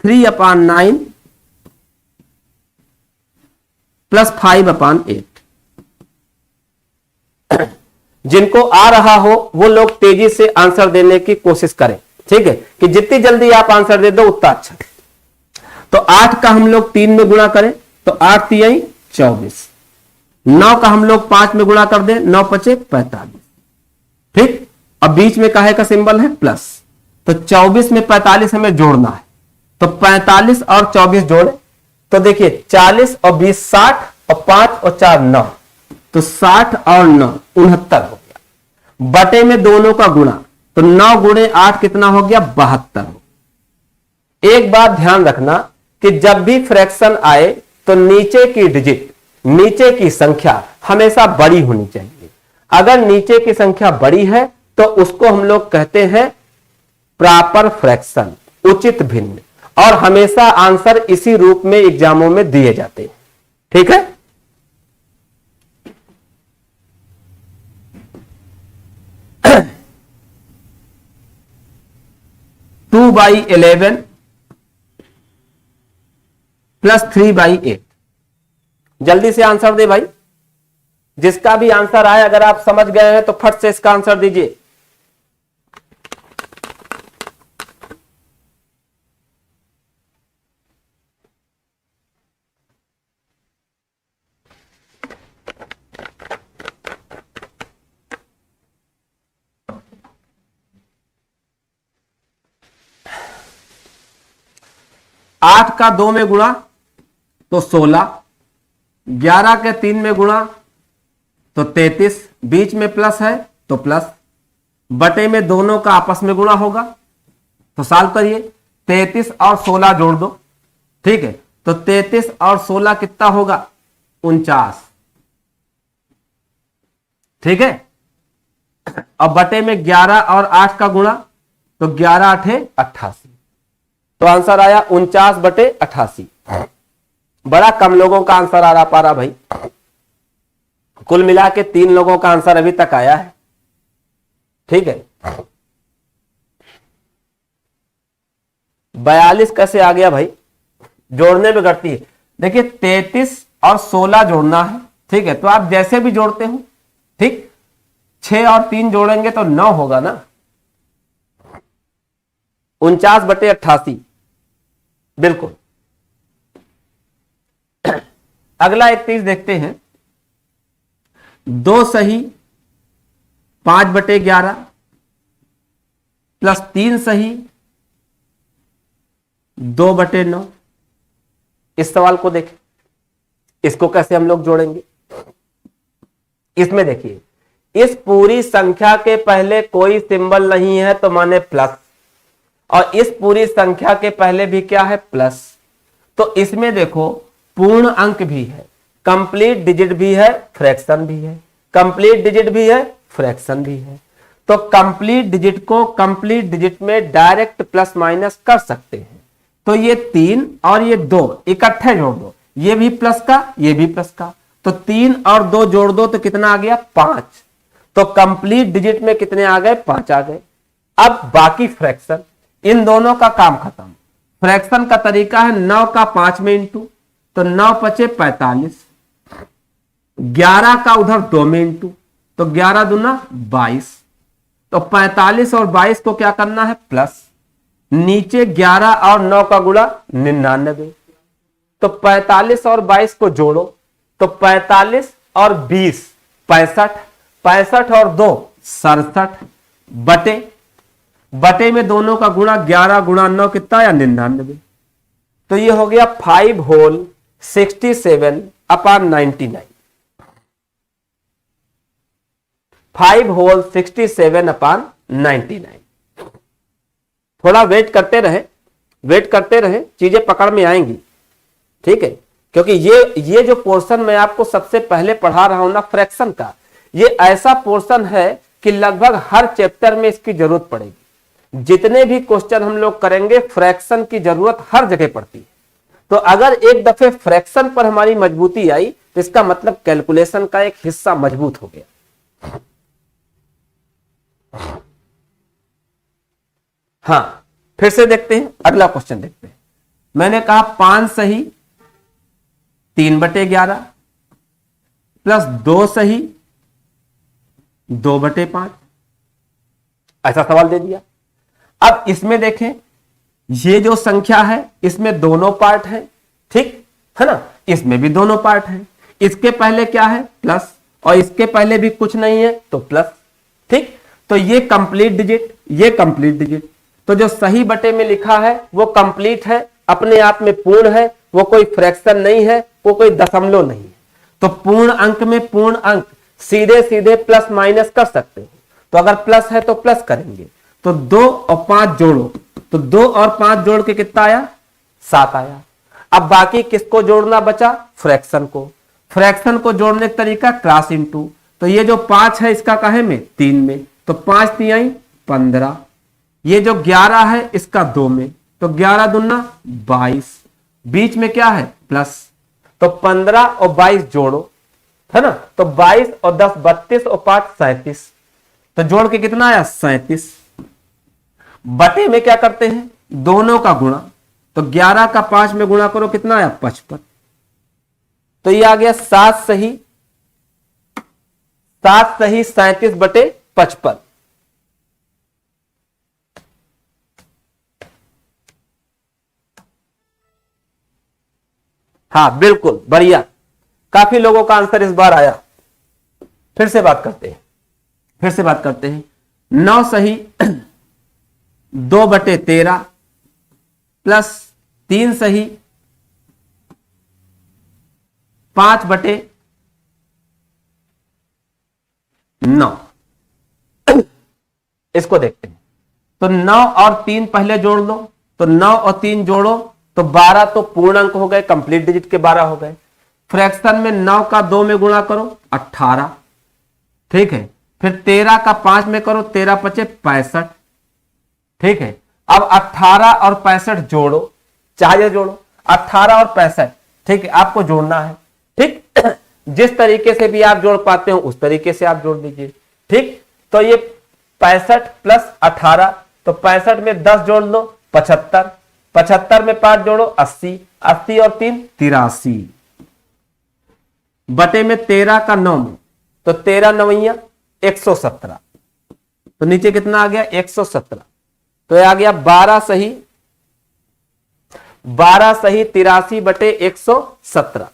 Speaker 1: 3/9 + 5/8। जिनको आ रहा हो वो लोग तेजी से आंसर देने की कोशिश करें। ठीक है, कि जितनी जल्दी आप आंसर दे दो उतना अच्छा। तो 8 का हम लोग 3 में गुणा करें तो 8 3 24, 9 का हम लोग 5 में गुणा कर दें, 9 5 45, ठीक। अब बीच में काहे का सिंबल है प्लस, तो 24 में 45 हमें जोड़ना है, तो 45 और 24 जोड़े तो देखिए 40 और 20 60 और 5 और 4 9, तो 60 और 9 69 हो गया। बटे में दोनों का गुणा, तो 9 गुणे 8 कितना हो गया 72 हो। एक बात ध्यान रखना कि जब भी फ्रैक्शन आए तो नीचे की डिजिट, नीचे की संख्या हमेशा बड़ी होनी चाहिए। अगर नीचे की संख्या बड़ी है तो उसको हम लोग कहते हैं प्रॉपर फ्रैक्शन, उचित भिन्न, और हमेशा आंसर इसी रूप में एग्जामों में दिए जाते हैं, ठीक है। टू बाई 11 प्लस 3/8, जल्दी से आंसर दे भाई। जिसका भी आंसर आए, अगर आप समझ गए हैं तो फट से इसका आंसर दीजिए। आठ का 2 में गुणा तो 16, 11 के 3 में गुणा तो 33, बीच में प्लस है तो प्लस, बटे में दोनों का आपस में गुणा होगा तो सॉल्व करिए। 33 और 16 जोड़ दो, ठीक है, तो 33 और 16 कितना होगा 49, ठीक है। अब बटे में 11 और 8 का गुणा तो 11 8 88, तो आंसर आया 49/88। बड़ा कम लोगों का आंसर आ रहा पा रहा भाई, कुल मिला के 3 लोगों का आंसर अभी तक आया है, ठीक है। 42 कैसे आ गया भाई, जोड़ने में गलती है। देखिए 33 और 16 जोड़ना है, ठीक है, तो आप जैसे भी जोड़ते हो, ठीक, 6 और 3 जोड़ेंगे तो 9 होगा ना, 49/88, बिल्कुल। अगला एक चीज देखते हैं, 2 सही 5/11 प्लस 3 सही 2/9। इस सवाल को देखें, इसको कैसे हम लोग जोड़ेंगे। इसमें देखिए, इस पूरी संख्या के पहले कोई सिंबल नहीं है तो माने प्लस, और इस पूरी संख्या के पहले भी क्या है प्लस, तो इसमें देखो पूर्ण अंक भी है, कंप्लीट डिजिट भी है, फ्रैक्शन भी है, कंप्लीट डिजिट भी है, फ्रैक्शन भी है। तो कंप्लीट डिजिट को कंप्लीट डिजिट में डायरेक्ट प्लस माइनस कर सकते हैं। तो ये 3 और ये 2 इकट्ठे जोड़ दो, ये भी प्लस का ये भी प्लस का, तो 3 और 2 जोड़ दो तो कितना आ गया 5। तो कंप्लीट डिजिट में कितने आ गए 5 आ गए। अब बाकी फ्रैक्शन, इन दोनों का काम खत्म। फ्रैक्शन का तरीका है 9 का 5 में इंटू, तो 9 5 45, 11 का उधर 2 में इंटू, तो 11 दूना 22, तो 45 और 22 को क्या करना है प्लस, नीचे 11 और 9 का गुणा 99, तो 45 और 22 को जोड़ो तो 45 और 20 65, 65 और 2 67, बटे में दोनों का गुणा 11 गुणा 9 कितना या 99, तो ये हो गया 5 होल 67/99। 5 होल 67/99। थोड़ा वेट करते रहे, चीजें पकड़ में आएंगी, ठीक है, क्योंकि ये जो पोर्शन मैं आपको सबसे पहले पढ़ा रहा हूं ना फ्रैक्शन का, ये ऐसा पोर्शन है कि लगभग हर चैप्टर में इसकी जरूरत पड़ेगी। जितने भी क्वेश्चन हम लोग करेंगे फ्रैक्शन की जरूरत हर जगह पड़ती है। तो अगर एक दफे फ्रैक्शन पर हमारी मजबूती आई तो इसका मतलब कैलकुलेशन का एक हिस्सा मजबूत हो गया। हाँ, फिर से देखते हैं, अगला क्वेश्चन देखते हैं। मैंने कहा 5 सही 3/11 प्लस 2 सही 2/5, ऐसा सवाल दे दिया। अब इसमें देखें, ये जो संख्या है इसमें दोनों पार्ट है, ठीक है ना, इसमें भी दोनों पार्ट है। इसके पहले क्या है, प्लस, और इसके पहले भी कुछ नहीं है तो प्लस, ठीक। तो ये कंप्लीट डिजिट, ये कंप्लीट डिजिट, तो जो सही बटे में लिखा है वो कंप्लीट है, अपने आप में पूर्ण है, वो कोई फ्रैक्शन नहीं है, वो कोई दशमलव नहीं है। तो पूर्ण अंक में पूर्ण अंक सीधे सीधे प्लस माइनस कर सकते हैं। तो अगर प्लस है तो प्लस करेंगे, तो 2 और 5 जोड़ो, तो 2 और 5 जोड़ के कितना आया, 7 आया। अब बाकी किसको जोड़ना बचा, फ्रैक्शन को। फ्रैक्शन को जोड़ने का तरीका क्रॉस इनटू, तो ये जो 5 है इसका काहे में, 3 में, तो 5 3 15। ये जो 11 है इसका 2 में, तो 11 दूना 22, बीच में क्या है, प्लस, तो 15 और 22 जोड़ो, है ना, तो 22 और 10 32 और 5 37, तो जोड़ के कितना आया, 37। बटे में क्या करते हैं, दोनों का गुणा, तो 11 का 5 में गुणा करो, कितना आया, 55। तो ये आ गया 7 सही 37 बटे 55। हाँ बिल्कुल बढ़िया, काफी लोगों का आंसर इस बार आया। फिर से बात करते हैं, 9 सही 2 बटे 13 प्लस 3 सही 5 बटे 9। इसको देखते हैं, तो 9 और 3 पहले जोड़ लो, तो 9 और 3 जोड़ो तो 12, तो पूर्ण अंक हो गए, कंप्लीट डिजिट के 12 हो गए। फ्रैक्शन में 9 का 2 में गुणा करो, 18, ठीक है। फिर 13 का 5 में करो, 13 पचे 65, ठीक है। अब 18 और 65 जोड़ो, चाहे जोड़ो 18 और 65, ठीक है, आपको जोड़ना है, ठीक। जिस तरीके से भी आप जोड़ पाते हो उस तरीके से आप जोड़ दीजिए, ठीक। तो ये 65 प्लस 18, तो 65 में 10 जोड़ लो, 75, 75 में 5 जोड़ो, 80, 80 और 3 83, बटे में 13 का 9 में, तो 13 9 117, तो नीचे कितना आ गया, 117। तो ये आ गया 12 सही 83 बटे 117।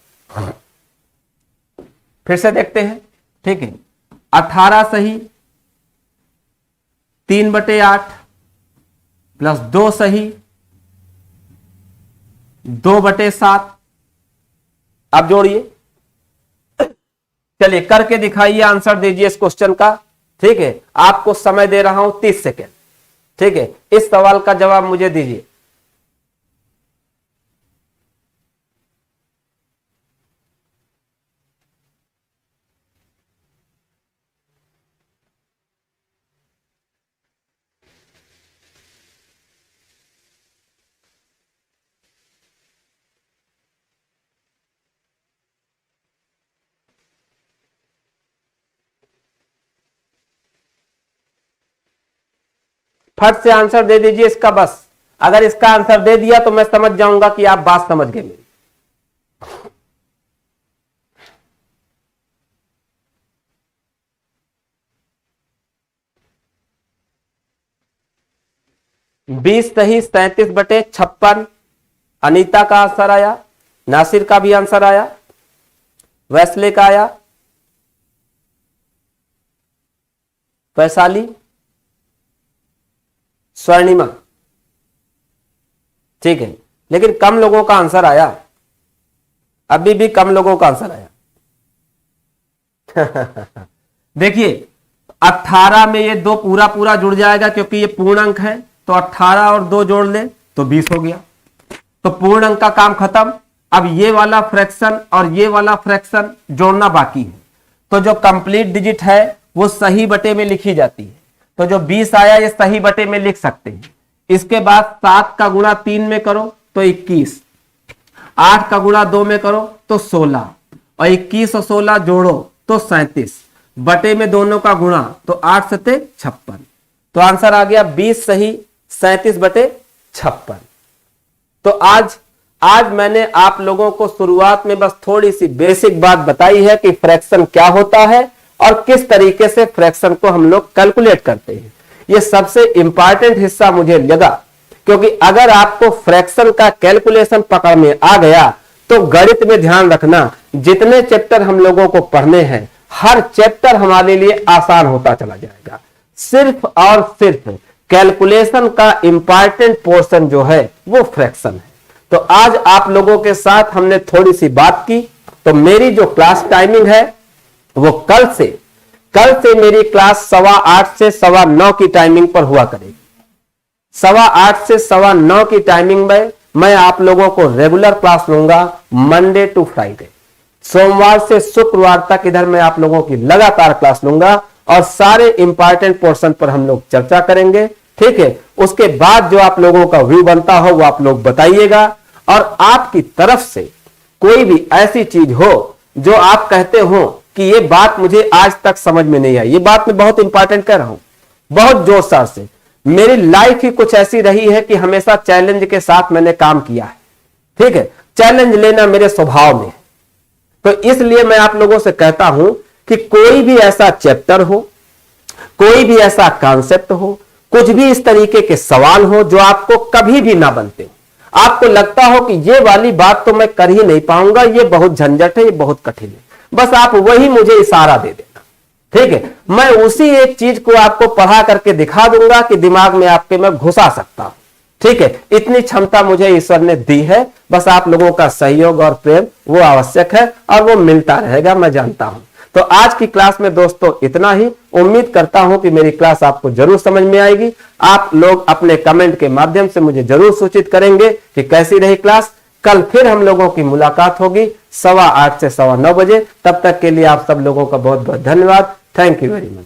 Speaker 1: फिर से देखते हैं, ठीक है। 18 सही 3 बटे 8 प्लस 2 सही 2 बटे 7। अब जोड़िए, चलिए करके दिखाइए, आंसर दीजिए इस क्वेश्चन का, ठीक है। आपको समय दे रहा हूं 30 सेकेंड, ठीक है। इस सवाल का जवाब मुझे दीजिए। फट से आंसर दे दीजिए इसका बस। अगर इसका आंसर दे दिया तो मैं समझ जाऊंगा कि आप बात समझ गए मेरी। बीस सही 37 बटे 56। अनीता का आंसर आया, नासिर का भी आंसर आया, वैसले का आया, वैशाली, स्वर्णिमा, ठीक है। लेकिन कम लोगों का आंसर आया, अभी भी कम लोगों का आंसर आया। देखिए 18 में ये 2 पूरा पूरा जुड़ जाएगा क्योंकि ये पूर्ण अंक है, तो 18 और 2 जोड़ ले तो 20 हो गया, तो पूर्ण अंक का काम खत्म। अब ये वाला फ्रैक्शन और ये वाला फ्रैक्शन जोड़ना बाकी है, तो जो कंप्लीट डिजिट है वो सही बटे में लिखी जाती है। तो जो 20 आया ये सही बटे में लिख सकते हैं। इसके बाद 7 का गुणा 3 में करो तो 21, 8 का गुणा 2 में करो तो 16, और 21 और 16 जोड़ो तो 37, बटे में दोनों का गुणा तो 8 सते 56। तो आंसर आ गया 20 सही 37 बटे 56। तो आज मैंने आप लोगों को शुरुआत में बस थोड़ी सी बेसिक बात बताई है कि फ्रैक्शन क्या होता है और किस तरीके से फ्रैक्शन को हम लोग कैलकुलेट करते हैं। ये सबसे इंपॉर्टेंट हिस्सा मुझे लगा, क्योंकि अगर आपको फ्रैक्शन का कैलकुलेशन पकड़ में आ गया तो गणित में ध्यान रखना, जितने चैप्टर हम लोगों को पढ़ने हैं हर चैप्टर हमारे लिए आसान होता चला जाएगा। सिर्फ और सिर्फ कैलकुलेशन का इंपॉर्टेंट पोर्शन जो है वो फ्रैक्शन है। तो आज आप लोगों के साथ हमने थोड़ी सी बात की। तो मेरी जो क्लास टाइमिंग है वो कल से मेरी क्लास 8:15 से 9:15 की टाइमिंग पर हुआ करेगी। 8:15 से 9:15 की टाइमिंग में मैं आप लोगों को रेगुलर क्लास लूंगा, मंडे टू फ्राइडे। सोमवार से शुक्रवार तक इधर मैं आप लोगों की लगातार क्लास लूंगा और सारे इंपॉर्टेंट पोर्शन पर हम लोग चर्चा करेंगे। ठीक है, उसके बाद जो आप लोगों का व्यू बनता हो वो आप लोग बताइएगा। और आपकी तरफ से कोई भी ऐसी चीज हो जो आप कहते हो कि ये बात मुझे आज तक समझ में नहीं आई, ये बात मैं बहुत इंपॉर्टेंट कह रहा हूं, बहुत जोर शोर से। मेरी लाइफ ही कुछ ऐसी रही है कि हमेशा चैलेंज के साथ मैंने काम किया है। ठीक है, चैलेंज लेना मेरे स्वभाव में है। तो इसलिए मैं आप लोगों से कहता हूं कि कोई भी ऐसा चैप्टर हो, कोई भी ऐसा कॉन्सेप्ट हो, कुछ भी इस तरीके के सवाल हो जो आपको कभी भी ना बनते हो, आपको लगता हो कि ये वाली बात तो मैं कर ही नहीं पाऊंगा, ये बहुत झंझट है, ये बहुत कठिन है, बस आप वही मुझे इशारा दे देना। ठीक है, मैं उसी एक चीज को आपको पढ़ा करके दिखा दूंगा कि दिमाग में आपके मैं घुसा सकता हूं। ठीक है, इतनी क्षमता मुझे ईश्वर ने दी है, बस आप लोगों का सहयोग और प्रेम वो आवश्यक है और वो मिलता रहेगा, मैं जानता हूं। तो आज की क्लास में दोस्तों इतना ही। उम्मीद करता हूं कि मेरी क्लास आपको जरूर समझ में आएगी। आप लोग अपने कमेंट के माध्यम से मुझे जरूर सूचित करेंगे कि कैसी रही क्लास। कल फिर हम लोगों की मुलाकात होगी 8:15 से 9:15 बजे। तब तक के लिए आप सब लोगों का बहुत बहुत धन्यवाद। Thank you very much.